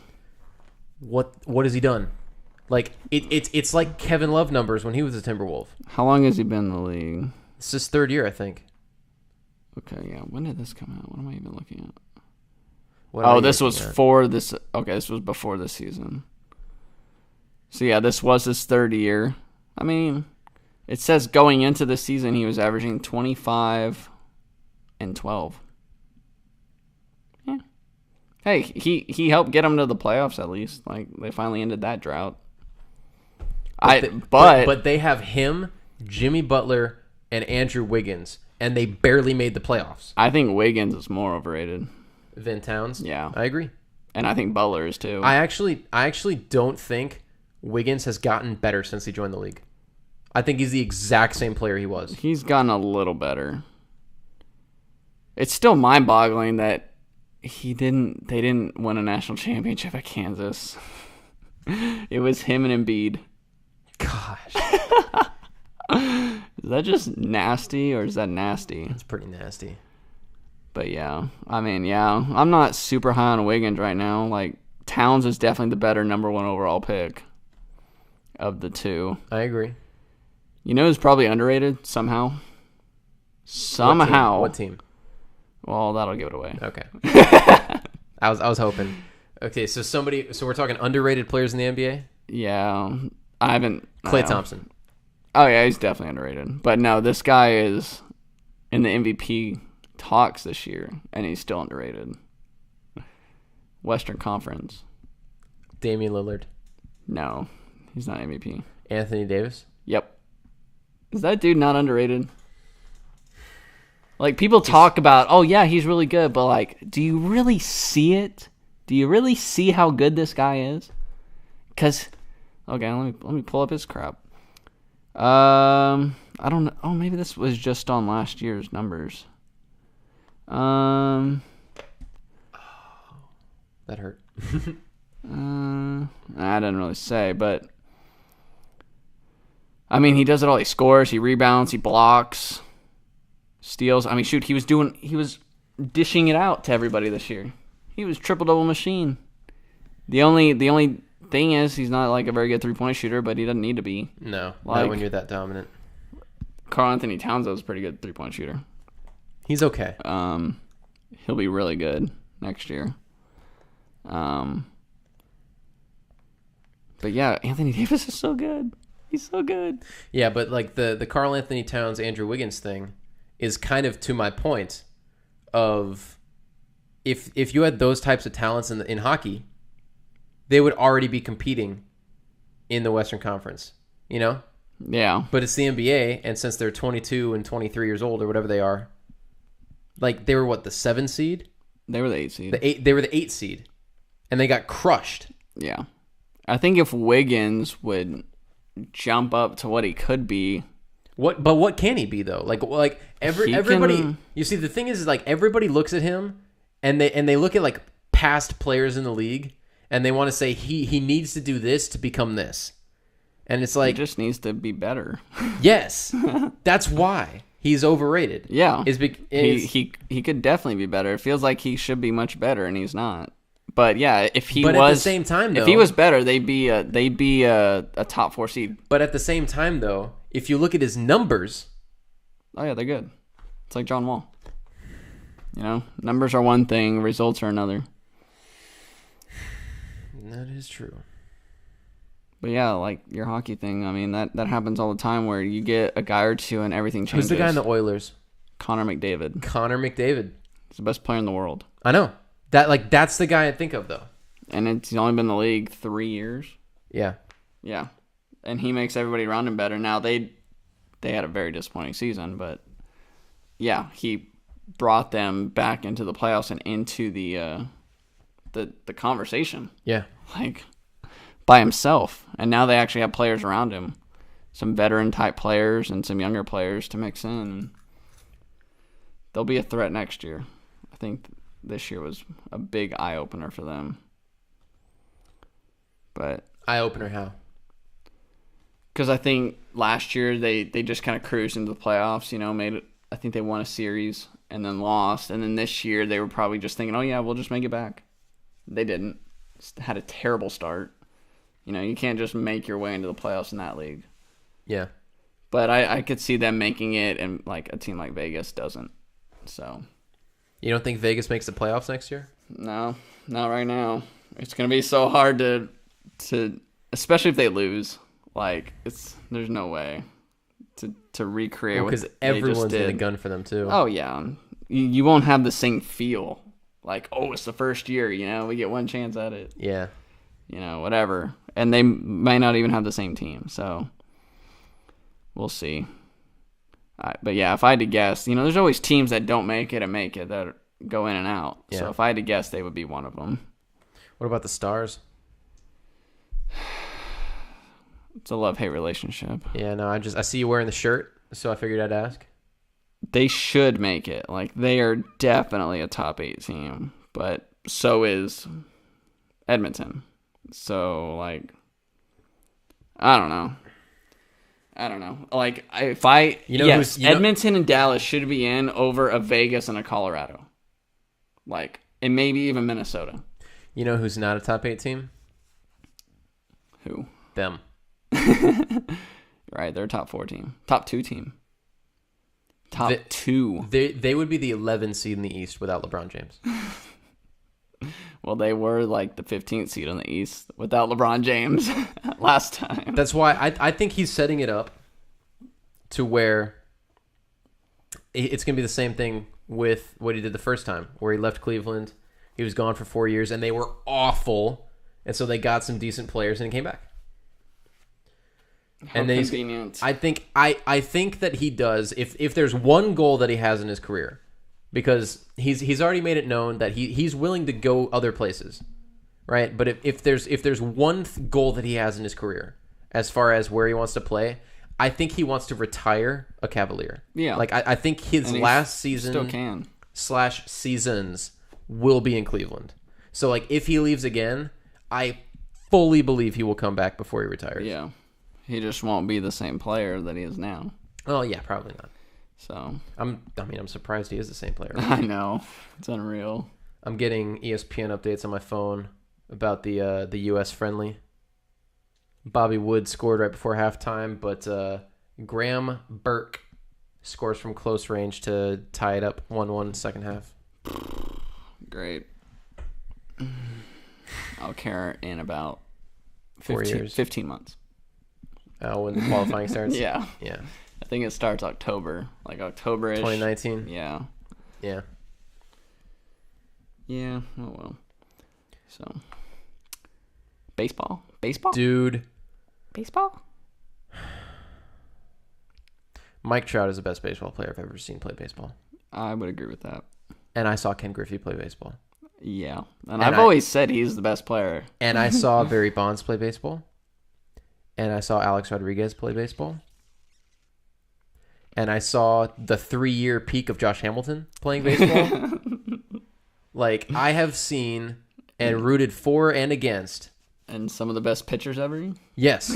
What has he done? Like, it's like Kevin Love numbers when he was a Timberwolf. How long has he been in the league? It's his third year, I think. Okay, yeah. When did this come out? What am I even looking at? This was for this. Okay, this was before this season. So yeah, this was his third year. I mean, it says going into the season he was averaging 25 and 12. Yeah. Hey, he helped get them to the playoffs at least. Like, they finally ended that drought. But they have him, Jimmy Butler, and Andrew Wiggins, and they barely made the playoffs. I think Wiggins is more overrated than Towns. Yeah, I agree. And I think Butler is too. I actually don't think Wiggins has gotten better since he joined the league. I think he's the exact same player he was. He's gotten a little better. It's still mind-boggling that they didn't win a national championship at Kansas. It was him and Embiid. Gosh. Is that just nasty or is that nasty? It's pretty nasty. But yeah, I mean, yeah, I'm not super high on Wiggins right now. Like, Towns is definitely the better number one overall pick of the two. I agree. You know who's probably underrated somehow? Somehow. What team? Well, that'll give it away. Okay. I was hoping. Okay, so we're talking underrated players in the NBA? Yeah. I haven't. Klay Thompson. Oh yeah, he's definitely underrated. But no, this guy is in the MVP talks this year, and he's still underrated. Western Conference. Damian Lillard. No, he's not MVP. Anthony Davis. Yep. Is that dude not underrated? Like, people talk about, oh yeah, he's really good, but like, do you really see it? Do you really see how good this guy is? Because, Okay, let me pull up his crap. I don't know. Oh, maybe this was just on last year's numbers. That hurt. I didn't really say, but I mean, he does it all. He scores, he rebounds, he blocks, steals. I mean, shoot, he was dishing it out to everybody this year. He was triple-double machine. The only thing is he's not like a very good three-point shooter, but he doesn't need to be. No, like, not when you're that dominant. Karl Anthony Towns is a pretty good three-point shooter. He's okay. He'll be really good next year. But yeah, Anthony Davis is so good. He's so good. Yeah, but like the Karl Anthony Towns, Andrew Wiggins thing is kind of to my point of if you had those types of talents in hockey, they would already be competing in the Western Conference, you know? Yeah. But it's the NBA, and since they're 22 and 23 years old or whatever they are, like they were the 7 seed? They were the 8 seed. They were the 8 seed, and they got crushed. Yeah. I think if Wiggins would jump up to what he could be. What can he be though? Like everybody. You see, the thing is like everybody looks at him, and they look at like past players in the league, and they want to say he needs to do this to become this, and it's like he just needs to be better. Yes, that's why he's overrated. Yeah, he could definitely be better. It feels like he should be much better, and he's not. But yeah, if he was at the same time, though, if he was better, they'd be a top 4 seed. But at the same time, though, if you look at his numbers, oh yeah, they're good. It's like John Wall. You know, numbers are one thing, results are another. That is true. But yeah, like your hockey thing, I mean that happens all the time where you get a guy or two and everything changes. Who's the guy in the Oilers? Connor McDavid. He's the best player in the world. I know. That's the guy I think of though. And he's only been in the league 3 years. Yeah. Yeah. And he makes everybody around him better. Now they had a very disappointing season, but yeah, he brought them back into the playoffs and into the conversation. Yeah. Like by himself. And now they actually have players around him. Some veteran type players and some younger players to mix in. They'll be a threat next year. I think this year was a big eye opener for them. But eye opener how? Because I think last year they just kind of cruised into the playoffs, you know, made it. I think they won a series and then lost. And then this year they were probably just thinking, oh yeah, we'll just make it back. They didn't. Just had a terrible start. You know, you can't just make your way into the playoffs in that league. Yeah. But I could see them making it, and like a team like Vegas doesn't. So. You don't think Vegas makes the playoffs next year? No, not right now. It's gonna be so hard to especially if they lose. Like there's no way to recreate what because everyone's gonna gun for them too. Oh yeah, you won't have the same feel. Like, oh, it's the first year, you know, we get one chance at it. Yeah, you know, whatever, and they might not even have the same team. So we'll see. But yeah, if I had to guess, you know, there's always teams that don't make it and make it that go in and out. Yeah. So if I had to guess, they would be one of them. What about the Stars? It's a love-hate relationship. Yeah, no, I see you wearing the shirt, so I figured I'd ask. They should make it. Like, they are definitely a top 8 team, but so is Edmonton. So, like, I don't know. Like, Edmonton and Dallas should be in over a Vegas and a Colorado. Like, and maybe even Minnesota. You know who's not a top 8 team? Who? Them. Right, they're a top 4 team. Top 2 team. Top 2. They would be the 11th seed in the East without LeBron James. Well, they were like the 15th seed in the East without LeBron James last time. That's why I think he's setting it up to where it's going to be the same thing with what he did the first time, where he left Cleveland. He was gone for 4 years, and they were awful. And so they got some decent players, and he came back. How convenient. I think that he does. If there's one goal that he has in his career, because he's already made it known that he's willing to go other places. right? But if there's one goal that he has in his career, as far as where he wants to play, I think he wants to retire a Cavalier. Yeah. Like, I think his last season still can. / seasons will be in Cleveland. So, like, if he leaves again, I fully believe he will come back before he retires. Yeah. He just won't be the same player that he is now. Oh, yeah, probably not. So I'm surprised he is the same player. I know. It's unreal. I'm getting ESPN updates on my phone about the U.S. friendly. Bobby Wood scored right before halftime, but Graham Burke scores from close range to tie it up 1-1 second half. Great. I'll care in about 4 years. 15 months. When the qualifying starts? Yeah. Yeah. I think it starts October. Like October-ish. 2019? Yeah. Yeah. Yeah. Oh, well. So. Baseball? Baseball? Dude. Baseball? Mike Trout is the best baseball player I've ever seen play baseball. I would agree with that. And I saw Ken Griffey play baseball. Yeah. And I've always said he's the best player. And I saw Barry Bonds play baseball. And I saw Alex Rodriguez play baseball. And I saw the 3-year peak of Josh Hamilton playing baseball. Like, I have seen and rooted for and against. And some of the best pitchers ever? Yes.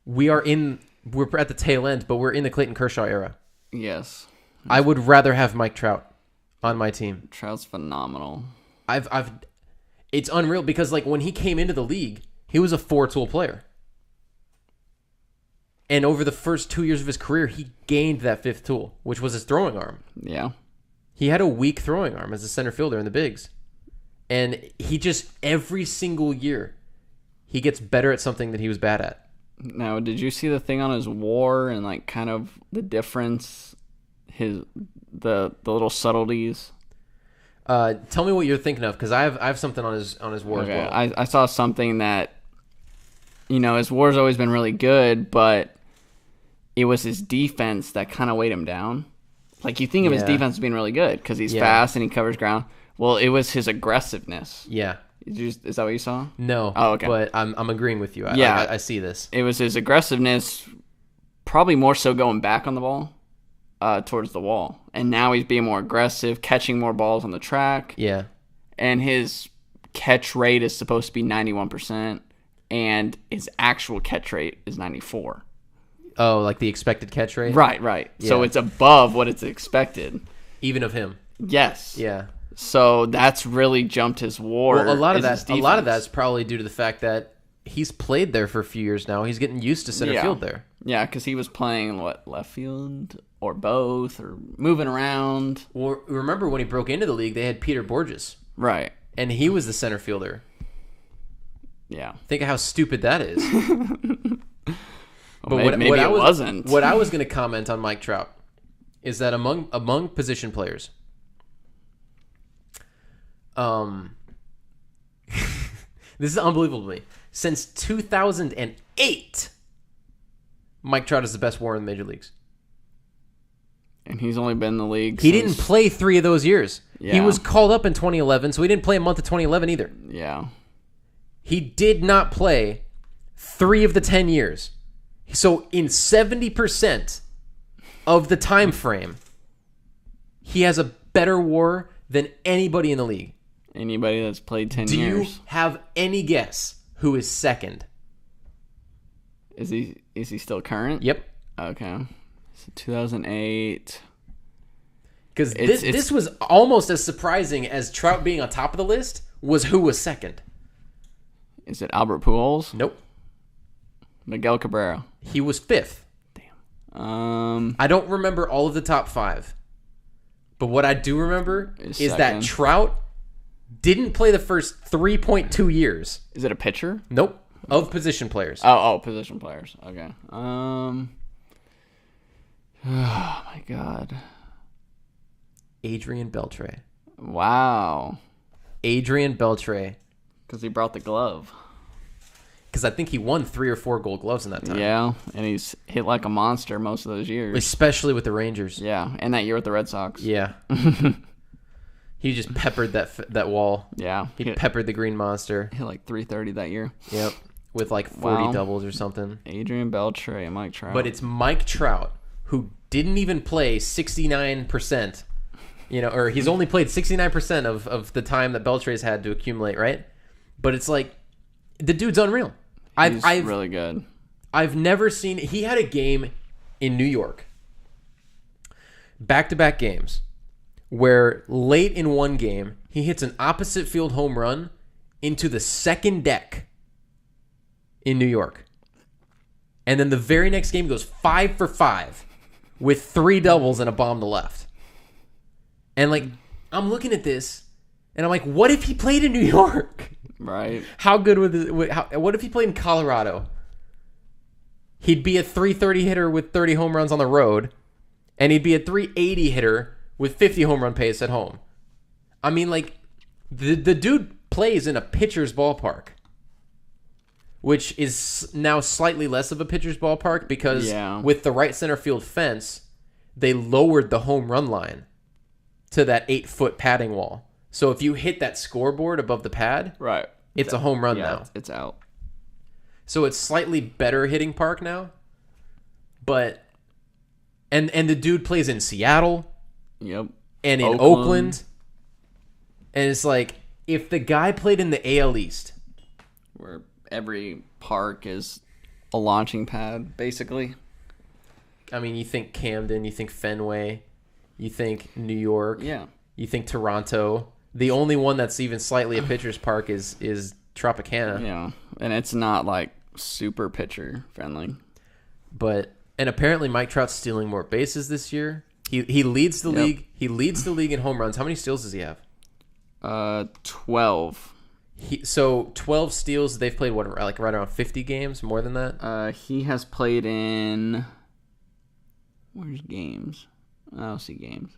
We're at the tail end, but we're in the Clayton Kershaw era. Yes. I would rather have Mike Trout on my team. Trout's phenomenal. It's unreal because, like, when he came into the league, he was a 4-tool player. And over the first 2 years of his career, he gained that 5th tool, which was his throwing arm. Yeah. He had a weak throwing arm as a center fielder in the bigs. And he just, every single year, he gets better at something that he was bad at. Now, did you see the thing on his WAR and, like, kind of the difference, the little subtleties? Tell me what you're thinking of, because I have something on his WAR Okay, as well. I saw something that, his WAR's always been really good, but it was his defense that kind of weighed him down. Like, you think of his defense as being really good because he's fast and he covers ground. Well, it was his aggressiveness. Yeah. Is that what you saw? No. Oh, okay. But I'm agreeing with you. I see this. It was his aggressiveness, probably more so going back on the ball towards the wall. And now he's being more aggressive, catching more balls on the track. Yeah. And his catch rate is supposed to be 91%, and his actual catch rate is 94%. Oh, like the expected catch rate? Right. Yeah. So it's above what it's expected. Even of him. Yes. Yeah. So that's really jumped his WAR. Well, a lot of that's probably due to the fact that he's played there for a few years now. He's getting used to center field there. Yeah, because he was playing left field or both or moving around. Well, remember when he broke into the league, they had Peter Borges. Right. And he was the center fielder. Yeah. Think of how stupid that is. But maybe it wasn't. What I was going to comment on Mike Trout is that among position players, this is unbelievable to me. Since 2008, Mike Trout is the best WAR in the major leagues. And he's only been in the league He didn't play 3 of those years. Yeah. He was called up in 2011, so he didn't play a month of 2011 either. Yeah. He did not play 3 of the 10 years. So in 70% of the time frame, he has a better WAR than anybody in the league. Anybody that's played 10 years. Do you have any guess who is second? Is he still current? Yep. Okay. So 2008. Because this was almost as surprising as Trout being on top of the list was who was second. Is it Albert Pujols? Nope. Miguel Cabrera. He was 5th. Damn. I don't remember all of the top 5. But what I do remember is that second. Trout didn't play the first 3.2 years. Is it a pitcher? Nope. Of position players. Oh, position players. Okay. Oh my God. Adrian Beltre. Wow. Adrian Beltre. Because he brought the glove. Because I think he won 3 or 4 Gold Gloves in that time. Yeah, and he's hit like a monster most of those years. Especially with the Rangers. Yeah, and that year with the Red Sox. Yeah. He just peppered that wall. Yeah. He peppered the green monster. Hit like 330 that year. Yep. With like 40 doubles or something. Adrian Beltre and Mike Trout. But it's Mike Trout, who didn't even play 69%. Or he's only played 69% of the time that Beltre's had to accumulate, right? But it's like, the dude's unreal. He's really good. I've never seen... He had a game in New York. Back-to-back games. Where late in one game, he hits an opposite field home run into the second deck in New York. And then the very next game goes 5 for 5 with 3 doubles and a bomb to left. And like, I'm looking at this and I'm like, what if he played in New York? Right. How good what if he played in Colorado? He'd be a 330 hitter with 30 home runs on the road, and he'd be a 380 hitter with 50 home run pace at home. I mean, like, the dude plays in a pitcher's ballpark, which is now slightly less of a pitcher's ballpark because with the right center field fence, they lowered the home run line to that 8-foot padding wall. So if you hit that scoreboard above the pad, right, it's a home run now. It's out. So it's slightly better hitting park now. But and the dude plays in Seattle. Yep. And in Oakland. And it's like, if the guy played in the AL East, where every park is a launching pad, basically. I mean, you think Camden, you think Fenway, you think New York, you think Toronto. The only one that's even slightly a pitcher's park is Tropicana. Yeah, and it's not like super pitcher friendly. And apparently Mike Trout's stealing more bases this year. He leads the league. He leads the league in home runs. How many steals does he have? 12. So 12 steals. They've played what, like right around 50 games, more than that. He has played in. Where's games? I don't see games.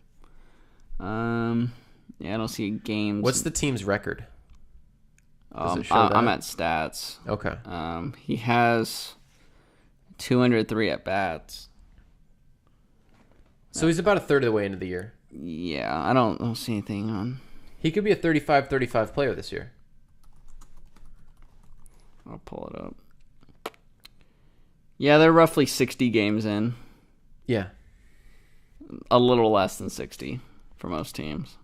Yeah, I don't see games. What's the team's record? I'm at stats. Okay. He has 203 at bats. So he's about a third of the way into the year. Yeah, I don't see anything on. He could be a 35-35 player this year. I'll pull it up. Yeah, they're roughly 60 games in. Yeah. A little less than 60 for most teams.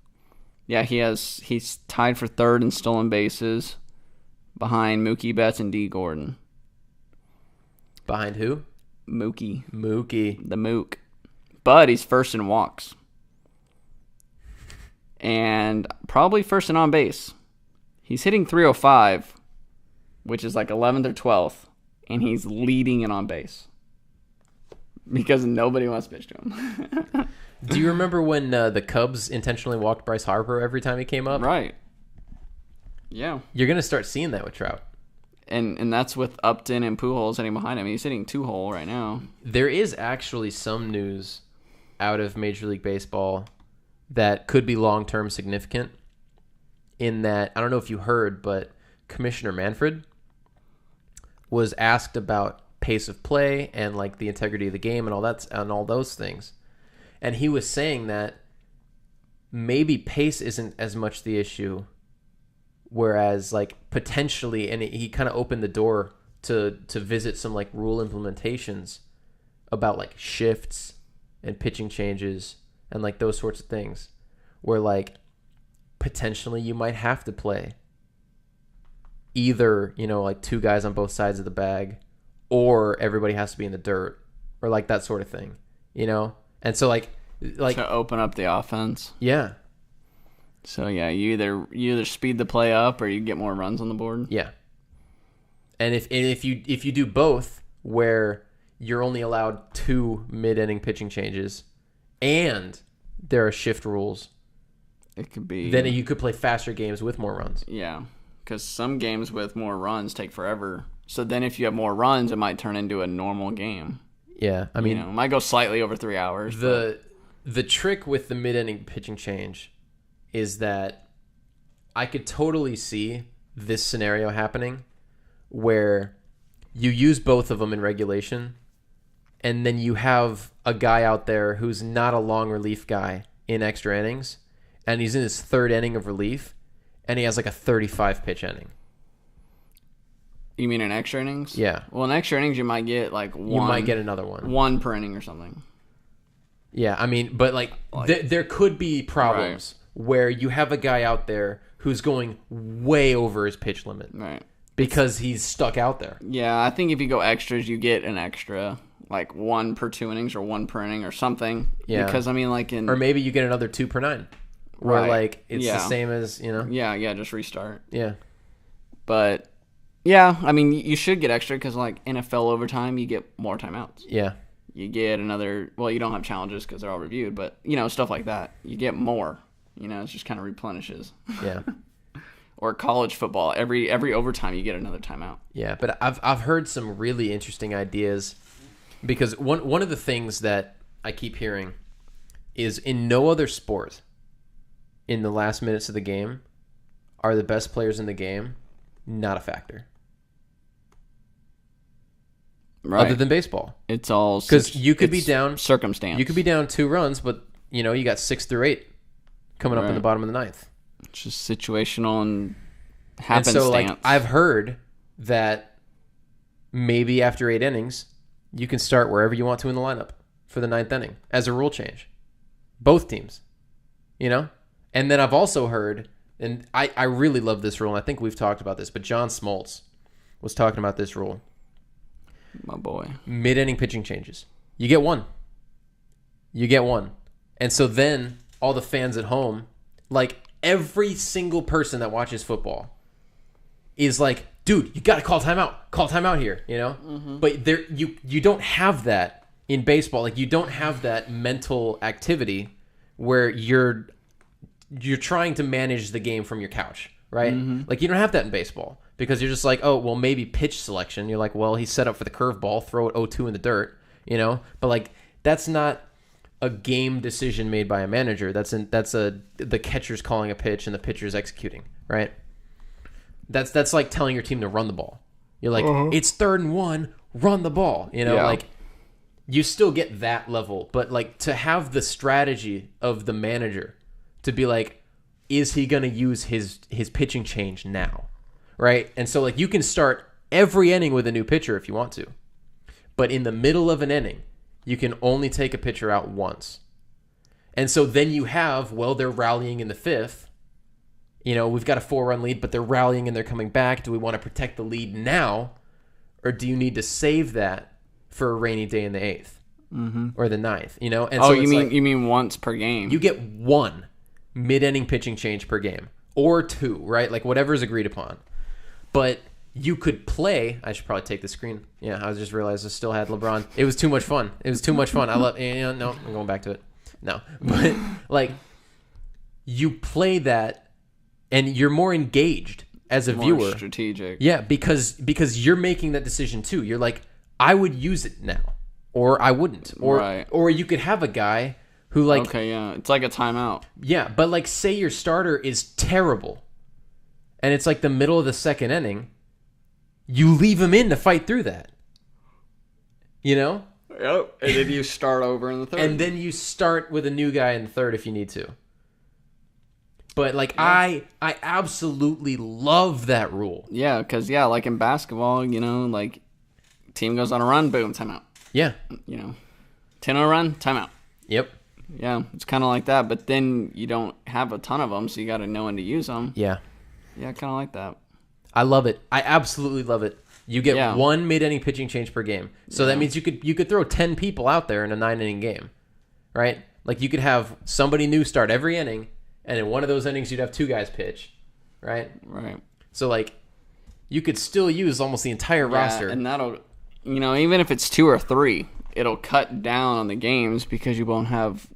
Yeah, he's tied for third in stolen bases behind Mookie Betts and D. Gordon. Behind who? Mookie. The Mook. But he's first in walks. And probably first in on base. He's hitting 305, which is like 11th or 12th, and he's leading in on base. Because nobody wants to pitch to him. Do you remember when the Cubs intentionally walked Bryce Harper every time he came up? Right. Yeah. You're going to start seeing that with Trout. And that's with Upton and Pujols hitting behind him. He's hitting 2-hole right now. There is actually some news out of Major League Baseball that could be long-term significant in that, I don't know if you heard, but Commissioner Manfred was asked about pace of play and like the integrity of the game and all those things. And he was saying that maybe pace isn't as much the issue, whereas like potentially, and he kind of opened the door to visit some like rule implementations about like shifts and pitching changes and like those sorts of things, where like potentially you might have to play either, like two guys on both sides of the bag, or everybody has to be in the dirt, or like that sort of thing, And so like to open up the offense. Yeah. So yeah, you either speed the play up or you get more runs on the board. Yeah. And if you do both, where you're only allowed 2 mid-inning pitching changes, and there are shift rules, it could be. Then you could play faster games with more runs. Yeah, because some games with more runs take forever. So then if you have more runs, it might turn into a normal game. Yeah, I mean, it might go slightly over 3 hours. The trick with the mid-inning pitching change is that I could totally see this scenario happening where you use both of them in regulation, and then you have a guy out there who's not a long relief guy in extra innings, and he's in his third inning of relief, and he has like a 35 pitch inning. You mean in extra innings? Yeah. Well, in extra innings, you might get like one. You might get another one. One per inning or something. Yeah, I mean, but like there could be problems where you have a guy out there who's going way over his pitch limit. Right. Because he's stuck out there. Yeah, I think if you go extras, you get an extra, like 1 per 2 innings or 1 per inning or something. Yeah. Because, I mean, like in... Or maybe you get another 2 per 9. Where, like, it's the same as, you know? Yeah, just restart. Yeah. But... Yeah, I mean, you should get extra because, like, NFL overtime, you get more timeouts. Yeah. You get another... Well, you don't have challenges because they're all reviewed, but, you know, stuff like that. You get more. You know, it just kind of replenishes. Yeah. Or college football. Every overtime, you get another timeout. Yeah, but I've heard some really interesting ideas because one of the things that I keep hearing is in no other sport in the last minutes of the game are the best players in the game not a factor. Right. Other than baseball. It's all because you could be down circumstance. You could be down 2 runs, but you know you got 6 through 8 coming up in the bottom of the 9th. It's just situational and happenstance. And so, like, I've heard that maybe after 8 innings, you can start wherever you want to in the lineup for the 9th inning as a rule change. Both teams, you know. And then I've also heard, and I really love this rule, and I think we've talked about this, but John Smoltz was talking about this rule. My boy. Mid-inning pitching changes. You get one. And so then all the fans at home, like every single person that watches football is like, dude, you got to call timeout. Call timeout here, you know? Mm-hmm. But there you don't have that in baseball. Like you don't have that mental activity where you're trying to manage the game from your couch, right? Mm-hmm. Like you don't have that in baseball. Because you're just like, oh, well, maybe pitch selection. You're like, well, he's set up for the curveball, throw it 0-2 in the dirt, you know? But, like, that's not a game decision made by a manager. That's the catcher's calling a pitch and the pitcher's executing, right? That's like telling your team to run the ball. You're like, it's 3rd and 1, run the ball. You know, like, you still get that level. But, like, to have the strategy of the manager to be like, is he going to use his pitching change now? Right? And so, like, you can start every inning with a new pitcher if you want to. But in the middle of an inning, you can only take a pitcher out once. And so then you have, well, they're rallying in the 5th. You know, we've got a 4-run lead, but they're rallying and they're coming back. Do we want to protect the lead now? Or do you need to save that for a rainy day in the 8th? Or the 9th? You know? And so you mean once per game? You get 1 mid-inning pitching change per game. Or 2, right? Like, whatever is agreed upon. But you could play. I should probably take the screen. Yeah, I just realized I still had LeBron. It was too much fun. I love. No, I'm going back to it. No, but like you play that, and you're more engaged as a viewer. Strategic. Yeah, because you're making that decision too. You're like, I would use it now, or I wouldn't, or you could have a guy who like. Okay, yeah, it's like a timeout. Yeah, but like say your starter is terrible. And it's like the middle of the 2nd inning, you leave him in to fight through that. You know? Yep. And then you start over in the 3rd. And then you start with a new guy in the 3rd if you need to. But, like, I absolutely love that rule. Yeah, because, like in basketball, you know, like, team goes on a run, boom, timeout. Yeah. You know, 10-0 run, timeout. Yep. Yeah, it's kind of like that. But then you don't have a ton of them, so you got to know when to use them. Yeah. Yeah, kind of like that. I love it. I absolutely love it. You get 1 mid-inning pitching change per game. So that means you could throw 10 people out there in a 9-inning game, right? Like you could have somebody new start every inning, and in one of those innings you'd have 2 guys pitch, right? Right. So like you could still use almost the entire roster. And that'll, you know, even if it's 2 or 3, it'll cut down on the games because you won't have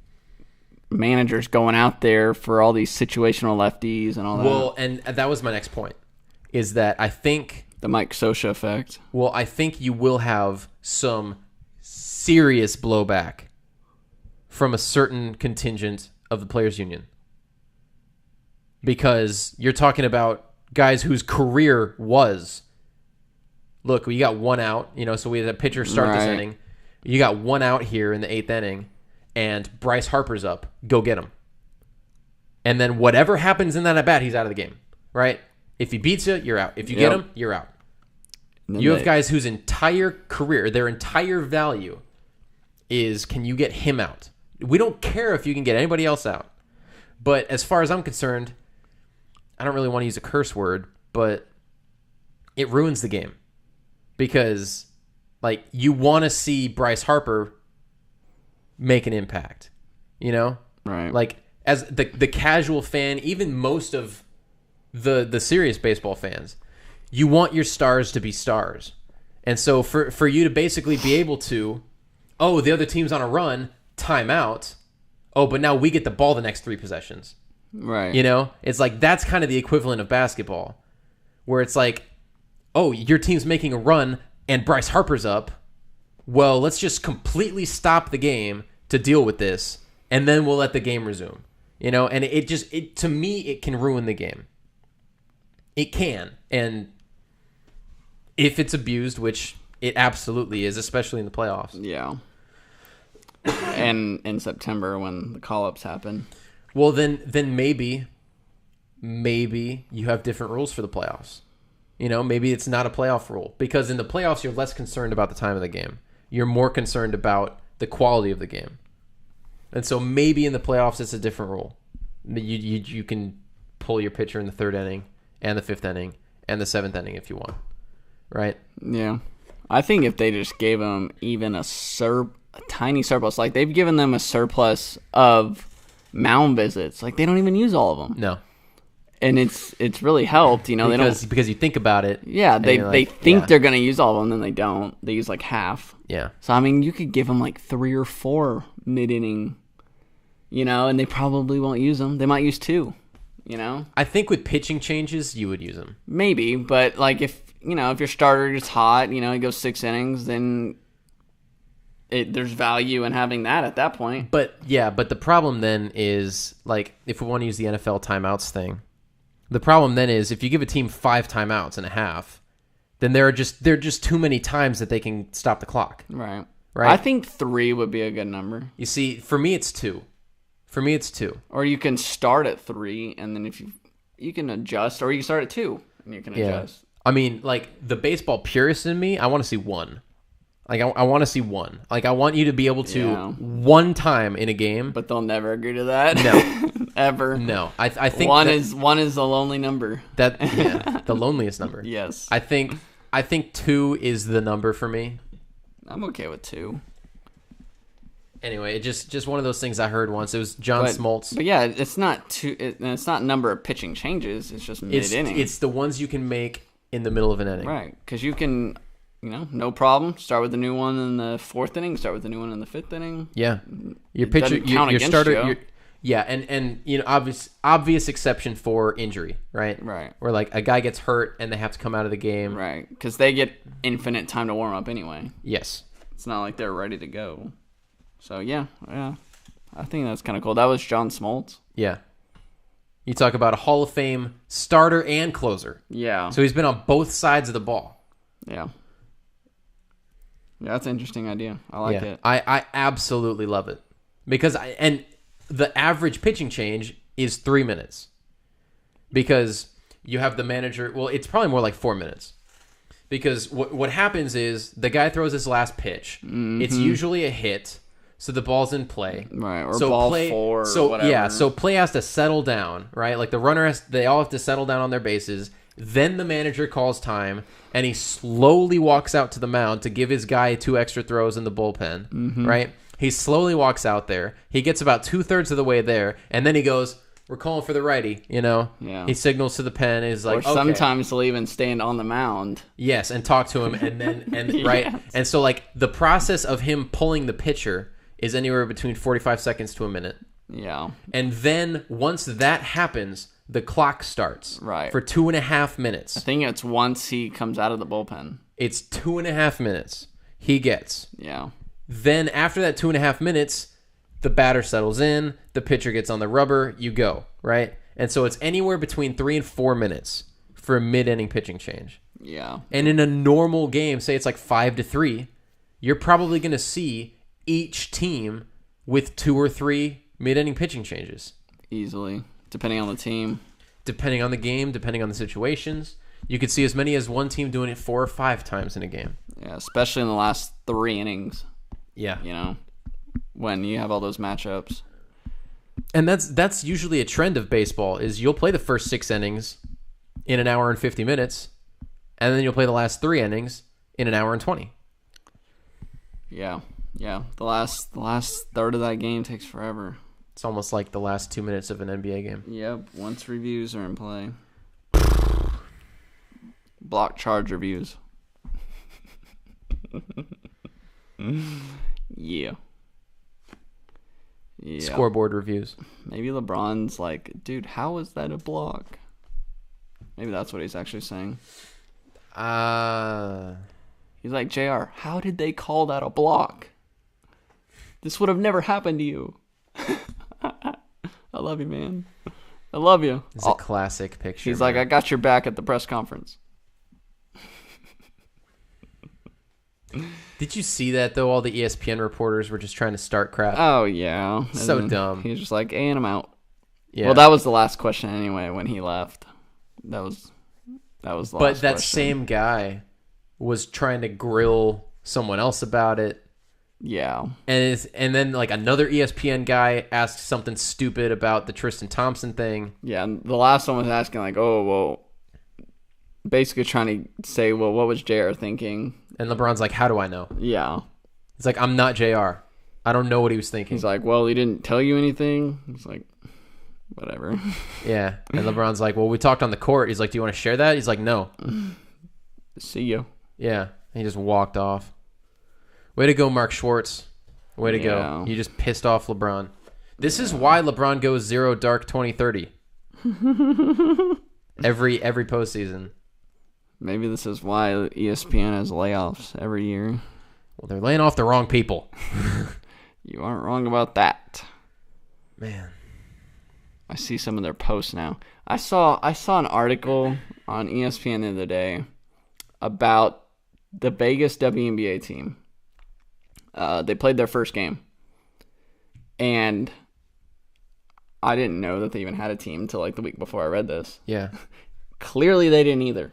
managers going out there for all these situational lefties and all that. Well, and that was my next point, is that I think... The Mike Scioscia effect. Well, I think you will have some serious blowback from a certain contingent of the players' union. Because you're talking about guys whose career was, look, we got 1 out, you know, so we had a pitcher start this inning. You got 1 out here in the 8th inning. And Bryce Harper's up. Go get him. And then whatever happens in that at bat, he's out of the game, right? If he beats you, you're out. If you get him, you're out. You have guys whose entire career, their entire value is, can you get him out? We don't care if you can get anybody else out. But as far as I'm concerned, I don't really want to use a curse word, but it ruins the game. Because, like, you want to see Bryce Harper make an impact, you know? Right. Like, as the casual fan, even most of the serious baseball fans, you want your stars to be stars. And so for you to basically be able to, oh, the other team's on a run, timeout. Oh, but now we get the ball the next 3 possessions. Right. You know? It's like, that's kind of the equivalent of basketball, where it's like, oh, your team's making a run and Bryce Harper's up. Well, let's just completely stop the game to deal with this, and then we'll let the game resume. You know? And it to me, it can ruin the game. It can. And if it's abused, which it absolutely is, especially in the playoffs. Yeah. And in September when the call-ups happen. Well, then maybe you have different rules for the playoffs. You know, maybe it's not a playoff rule. Because in the playoffs, you're less concerned about the time of the game. You're more concerned about the quality of the game. And so maybe in the playoffs, it's a different rule. You can pull your pitcher in the 3rd inning and the 5th inning and the 7th inning if you want. Right? Yeah. I think if they just gave them even a tiny surplus, like they've given them a surplus of mound visits. Like they don't even use all of them. No. And it's really helped, you know. Because you think about it. Yeah, they think they're going to use all of them, then they don't. They use like half. Yeah. So, I mean, you could give them like 3 or 4 mid-inning, you know, and they probably won't use them. They might use 2, you know. I think with pitching changes, you would use them. Maybe, but like if your starter is hot, you know, he goes 6 innings, then there's value in having that at that point. But the problem then is, like, if we want to use the NFL timeouts thing, the problem then is if you give a team 5 timeouts and a half, then there are just too many times that they can stop the clock. Right. Right. I think 3 would be a good number. You see, for me it's 2. Or you can start at 3, and then if you can adjust, or you can start at 2 and you can adjust. I mean, like, the baseball purist in me, I want to see 1. Like, I want to see 1. Like, I want you to be able to one time in a game. But they'll never agree to that. No. Ever. No. I think one is a lonely number. The loneliest number. Yes. I think 2 is the number for me. I'm okay with 2. Anyway, just one of those things I heard once. It was John Smoltz. But yeah, it's not 2. It's not number of pitching changes. It's just mid-inning. It's the ones you can make in the middle of an inning. Right, because you can, no problem. Start with the new one in the 4th inning. Start with the new one in the 5th inning. Yeah, your pitcher, your starter. Yeah, and obvious exception for injury, right? Right. Where like a guy gets hurt and they have to come out of the game. Right, because they get infinite time to warm up anyway. Yes. It's not like they're ready to go. So yeah, I think that's kind of cool. That was John Smoltz. Yeah. You talk about a Hall of Fame starter and closer. Yeah. So he's been on both sides of the ball. Yeah. Yeah, that's an interesting idea. I like it. I absolutely love it. Because the average pitching change is 3 minutes. Because you have the manager, well, it's probably more like 4 minutes. Because what happens is the guy throws his last pitch. Mm-hmm. It's usually a hit. So the ball's in play. Right, or ball 4 or whatever. Yeah, so play has to settle down, right? Like the runner they all have to settle down on their bases. Then the manager calls time, and he slowly walks out to the mound to give his guy 2 extra throws in the bullpen, right? He slowly walks out there. He gets about 2/3 of the way there, and then he goes, we're calling for the righty, Yeah. He signals to the pen. He's like, or sometimes he'll even stand on the mound. Yes, and talk to him, and then, Yes. right? And so, like, the process of him pulling the pitcher is anywhere between 45 seconds to a minute. Yeah. And then once that happens, the clock starts. Right. For 2.5 minutes. I think it's once he comes out of the bullpen. It's 2.5 minutes he gets. Yeah. Then after that 2.5 minutes, the batter settles in, the pitcher gets on the rubber, you go, right? And so it's anywhere between 3 and 4 minutes for a mid-inning pitching change. Yeah. And in a normal game, say it's like 5-3, you're probably going to see each team with 2 or 3 mid-inning pitching changes. Easily. Depending on the team. Depending on the game, depending on the situations. You could see as many as one team doing it 4 or 5 times in a game. Yeah, especially in the last 3 innings. Yeah. You know, when you have all those matchups. And that's usually a trend of baseball is you'll play the first 6 innings in an hour and 50 minutes, and then you'll play the last 3 innings in an hour and 20. Yeah. The last third of that game takes forever. It's almost like the last 2 minutes of an NBA game. Yep, once reviews are in play. Block charge reviews. Yeah. Scoreboard reviews. Maybe LeBron's like, dude, how is that a block? Maybe that's what he's actually saying. He's like, JR, how did they call that a block? This would have never happened to you. I love you, man. I love you. It's a classic picture. He's like, I got your back at the press conference. Did you see that, though? All the ESPN reporters were just trying to start crap. Oh, yeah. So dumb. He's just like, and I'm out. Yeah. Well, that was the last question anyway when he left. That was the last question. But that same guy was trying to grill someone else about it. Yeah. And then like another ESPN guy asked something stupid about the Tristan Thompson thing. Yeah, and the last one was asking like, oh, well, basically trying to say, well, what was JR thinking? And LeBron's like, how do I know? Yeah. He's like, I'm not JR. I don't know what he was thinking. He's like, well, he didn't tell you anything? He's like, whatever. Yeah. And LeBron's like, well, we talked on the court. He's like, do you want to share that? He's like, no. See you. Yeah. And he just walked off. Way to go, Mark Schwartz. Way to go. You just pissed off LeBron. This is why LeBron goes 0 dark 2030. every postseason. Maybe this is why ESPN has layoffs every year. Well, they're laying off the wrong people. You aren't wrong about that. Man. I see some of their posts now. I saw an article on ESPN the other day about the Vegas WNBA team. They played their first game. And I didn't know that they even had a team until like the week before I read this. Yeah. Clearly they didn't either.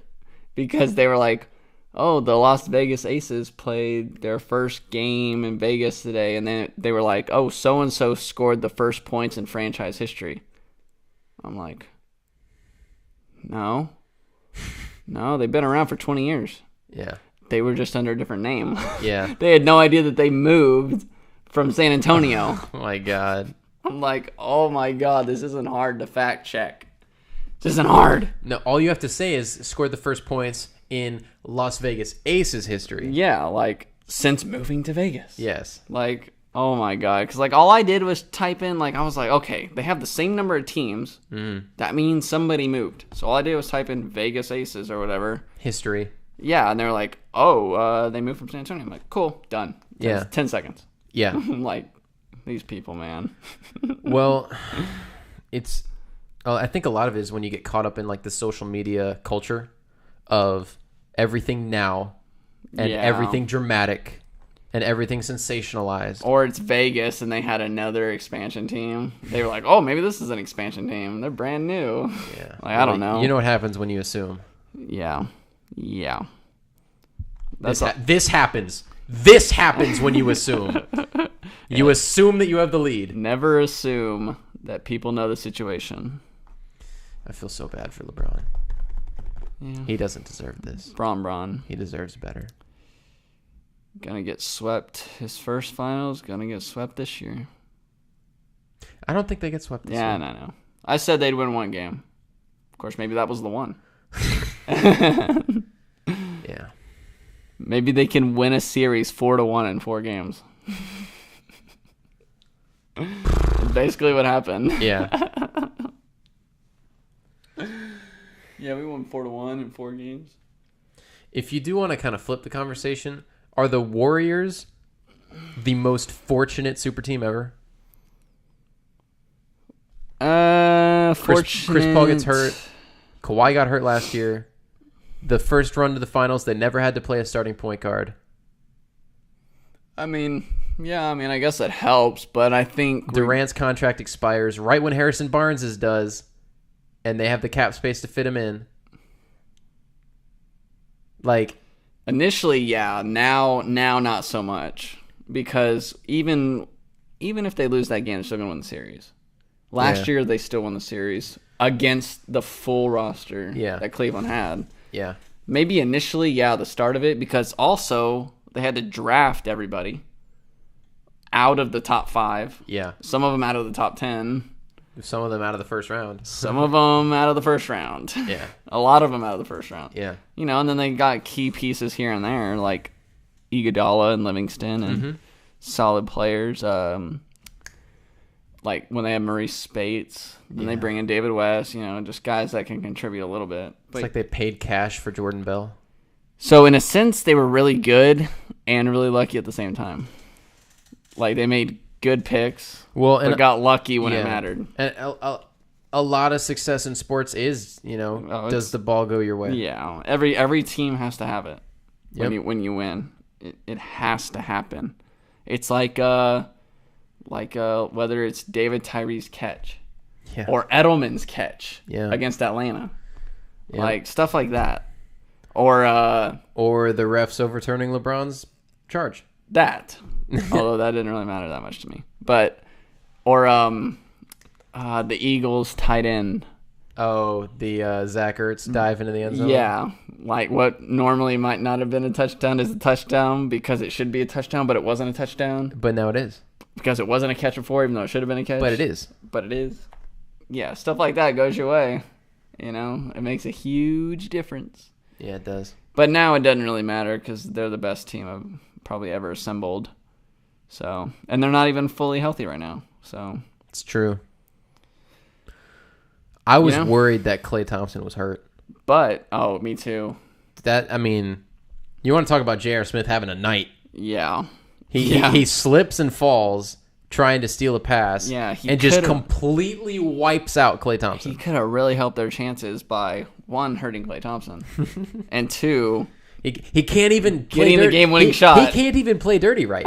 Because they were like, oh, the Las Vegas Aces played their first game in Vegas today. And then they were like, oh, so-and-so scored the first points in franchise history. I'm like, no, they've been around for 20 years. Yeah. They were just under a different name. Yeah. They had no idea that they moved from San Antonio. Oh, my God. I'm like, oh, my God, this isn't hard to fact check. This isn't hard. No, all you have to say is scored the first points in Las Vegas Aces history. Yeah, like, since moving to Vegas. Yes. Like, oh, my God. Because, like, all I did was type in, like, I was like, okay, they have the same number of teams. Mm. That means somebody moved. So all I did was type in Vegas Aces or whatever. History. Yeah, and they're like, oh, they moved from San Antonio. I'm like, cool, done. 10 seconds. Yeah. I'm like, these people, man. Well, it's... I think a lot of it is when you get caught up in like the social media culture of everything now and everything dramatic and everything sensationalized. Or it's Vegas and they had another expansion team. They were like, oh, maybe this is an expansion team. They're brand new. Yeah. Like, I don't know. You know what happens when you assume. Yeah. This happens. This happens when you assume. You assume that you have the lead. Never assume that people know the situation. I feel so bad for LeBron. Yeah. He doesn't deserve this. Bron. He deserves better. Gonna get swept. His first finals, gonna get swept this year. I don't think they get swept this year. Yeah, no. I said they'd win one game. Of course, maybe that was the one. Yeah. Maybe they can win a series 4-1 in 4 games. That's basically what happened. Yeah. Yeah, we won 4-1 in 4 games. If you do want to kind of flip the conversation, are the Warriors the most fortunate super team ever? Fortunate. Chris Paul gets hurt. Kawhi got hurt last year. The first run to the finals, they never had to play a starting point guard. I mean, I guess that helps, but I think Durant's contract expires right when Harrison Barnes's does. and they have the cap space to fit him in. Like, initially, yeah. Now not so much, because even if they lose that game, they're still gonna win the series. Last year, they still won the series against the full roster that Cleveland had. Yeah. Maybe initially, the start of it, because also they had to draft everybody out of the top 5. Yeah. Some of them out of the top 10. Some of them out of the first round. Some of them out of the first round. Yeah. A lot of them out of the first round. Yeah. You know, and then they got key pieces here and there, like Iguodala and Livingston and solid players. Like when they have Maurice Spates, then they bring in David West, you know, just guys that can contribute a little bit. But, it's like they paid cash for Jordan Bell. So in a sense, they were really good and really lucky at the same time. Like they made good picks, but got lucky when it mattered. And a lot of success in sports is, you know, does the ball go your way? Yeah, every team has to have it when you win. It has to happen. It's like whether it's David Tyree's catch or Edelman's catch against Atlanta, like stuff like that, or the refs overturning LeBron's charge. That, although that didn't really matter that much to me, but or the Eagles tight end. Oh, the Zach Ertz dive into the end zone. Yeah, like what normally might not have been a touchdown is a touchdown because it should be a touchdown, but it wasn't a touchdown. But now it is. Because it wasn't a catch before, even though it should have been a catch. But it is. Yeah, stuff like that goes your way. You know, it makes a huge difference. Yeah, it does. But now it doesn't really matter because they're the best team I've probably ever assembled. So, and they're not even fully healthy right now. So it's true. I was worried that Klay Thompson was hurt. But, me too. I mean, you want to talk about J.R. Smith having a night. Yeah. He slips and falls trying to steal a pass. Yeah, and just completely wipes out Klay Thompson. He could have really helped their chances by, 1, hurting Klay Thompson, and 2, he can't even getting the game-winning shot. He can't even play dirty right.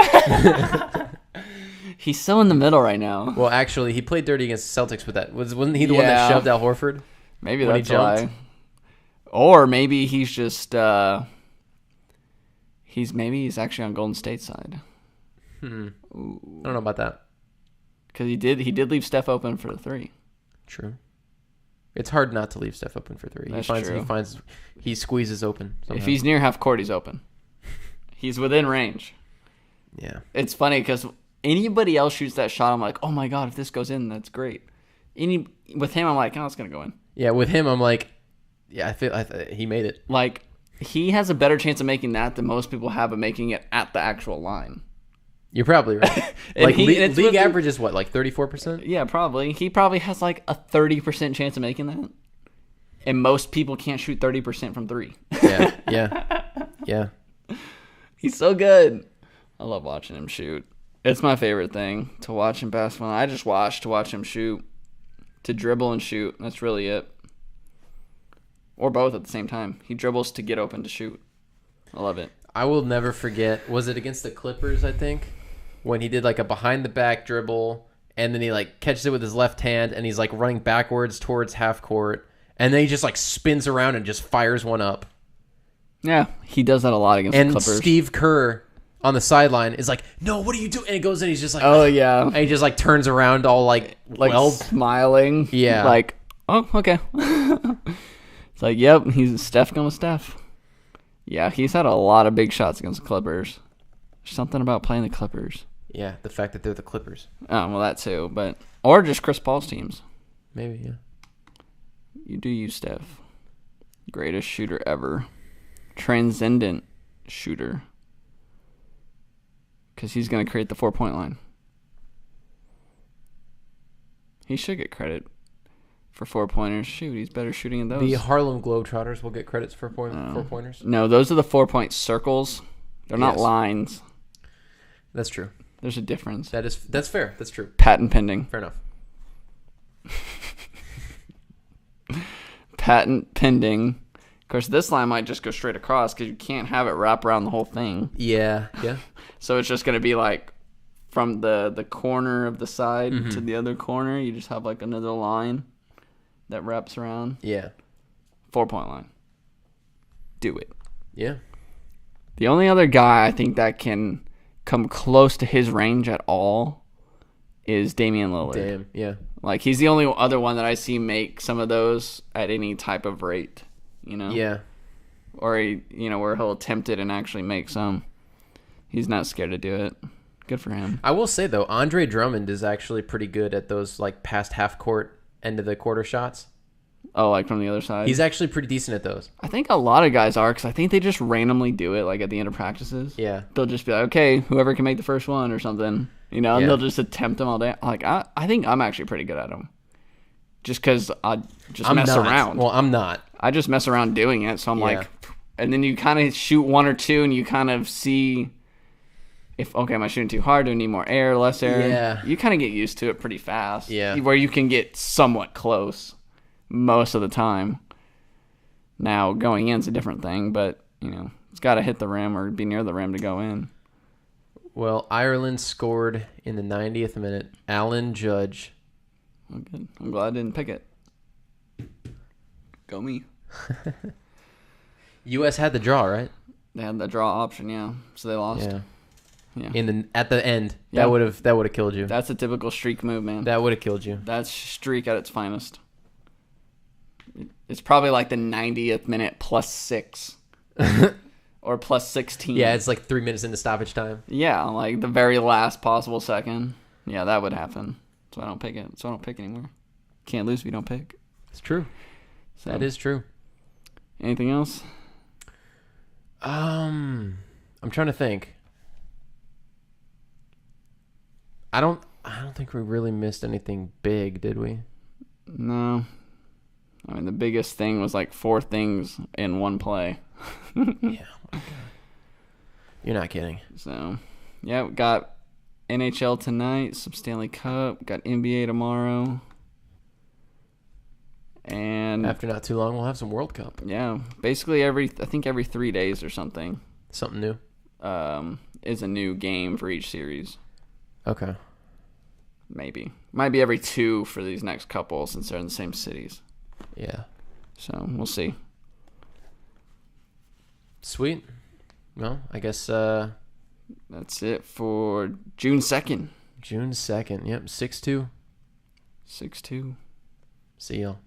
He's so in the middle right now. Well, actually, he played dirty against the Celtics with that. Wasn't he the one that shoved Al Horford? Maybe that's why. Or maybe he's just he's actually on Golden State's side. I don't know about that. Because he did leave Steph open for the 3. True. It's hard not to leave Steph open for 3. That's true. He squeezes open. Somehow. If he's near half court, he's open. He's within range. Yeah. It's funny because anybody else shoots that shot, I'm like, oh my god, if this goes in, that's great. With him, I'm like, oh, it's gonna go in. Yeah, with him, I'm like, yeah, I feel he made it. Like he has a better chance of making that than most people have of making it at the actual line. You're probably right. Like league average is what, like 34%? Yeah, probably. He probably has like a 30% chance of making that. And most people can't shoot 30% from 3. Yeah. He's so good. I love watching him shoot. It's my favorite thing to watch in basketball. I just watch to watch him shoot, to dribble and shoot. That's really it. Or both at the same time. He dribbles to get open to shoot. I love it. I will never forget, was it against the Clippers, I think? When he did like a behind the back dribble and then he like catches it with his left hand and he's like running backwards towards half court and then he just like spins around and just fires one up. Yeah, he does that a lot against the Clippers. And Steve Kerr on the sideline is like, no, what are you doing? And he goes in, he's just like, oh yeah. And he just like turns around all like smiling. Yeah. Like, oh, okay. It's like, yep, he's Steph going with Steph. Yeah, he's had a lot of big shots against the Clippers. There's something about playing the Clippers. Yeah, the fact that they're the Clippers. Oh, well, that too. Or just Chris Paul's teams. Maybe, yeah. You do you, Steph. Greatest shooter ever. Transcendent shooter. Because he's going to create the 4-point line. He should get credit for 4-pointers. Shoot, he's better shooting in those. The Harlem Globetrotters will get credits for 4-pointers? No, those are the 4-point circles. They're not lines. That's true. There's a difference. That's fair. That's true. Patent pending. Fair enough. Patent pending. Of course, this line might just go straight across because you can't have it wrap around the whole thing. Yeah. So it's just going to be like from the corner of the side to the other corner. You just have like another line. that wraps around. Yeah. 4-point line. Do it. Yeah. The only other guy I think that can come close to his range at all is Damian Lillard. Damn. Yeah. Like, he's the only other one that I see make some of those at any type of rate, you know? Yeah. Or, where he'll attempt it and actually make some. He's not scared to do it. Good for him. I will say, though, Andre Drummond is actually pretty good at those, like, past half court, end of the quarter shots. Oh, like from the other side? He's actually pretty decent at those. I think a lot of guys are, because I think they just randomly do it, like, at the end of practices. Yeah. They'll just be like, okay, whoever can make the first one or something, and they'll just attempt them all day. Like, I think I'm actually pretty good at them. Just because I just mess around. Well, I'm not. I just mess around doing it, so I'm like, and then you kind of shoot one or two, and you kind of see if, okay, am I shooting too hard? Do I need more air, less air? Yeah. You kind of get used to it pretty fast. Yeah. Where you can get somewhat close most of the time. Now, going in's a different thing, but, it's got to hit the rim or be near the rim to go in. Well, Ireland scored in the 90th minute. Alan Judge. Oh, good. I'm glad I didn't pick it. Go me. U.S. had the draw, right? They had the draw option, yeah. So they lost. Yeah. Yeah. At the end, Yeah. that would have killed you. That's a typical streak move, man. That would have killed you. That's streak at its finest. It's probably like the 90th minute plus 6. Or plus 16. Yeah, it's like 3 minutes into stoppage time. Yeah, like the very last possible second. Yeah, that would happen. So I don't pick it. So I don't pick anymore. Can't lose if you don't pick. It's true. So, That is true. Anything else? I'm trying to think. I don't think we really missed anything big, did we? No. I mean, the biggest thing was like 4 things in one play. Yeah. You're not kidding. So, yeah, we got NHL tonight, some Stanley Cup, got NBA tomorrow. And After not too long, we'll have some World Cup. yeah, basically every 3 days or something Something new. is a new game for each series. Okay. Maybe. Might be every 2 for these next couple since they're in the same cities. Yeah. So, we'll see. Sweet. Well, I guess That's it for June 2nd. June 2nd. Yep, 6-2. 6-2. See y'all.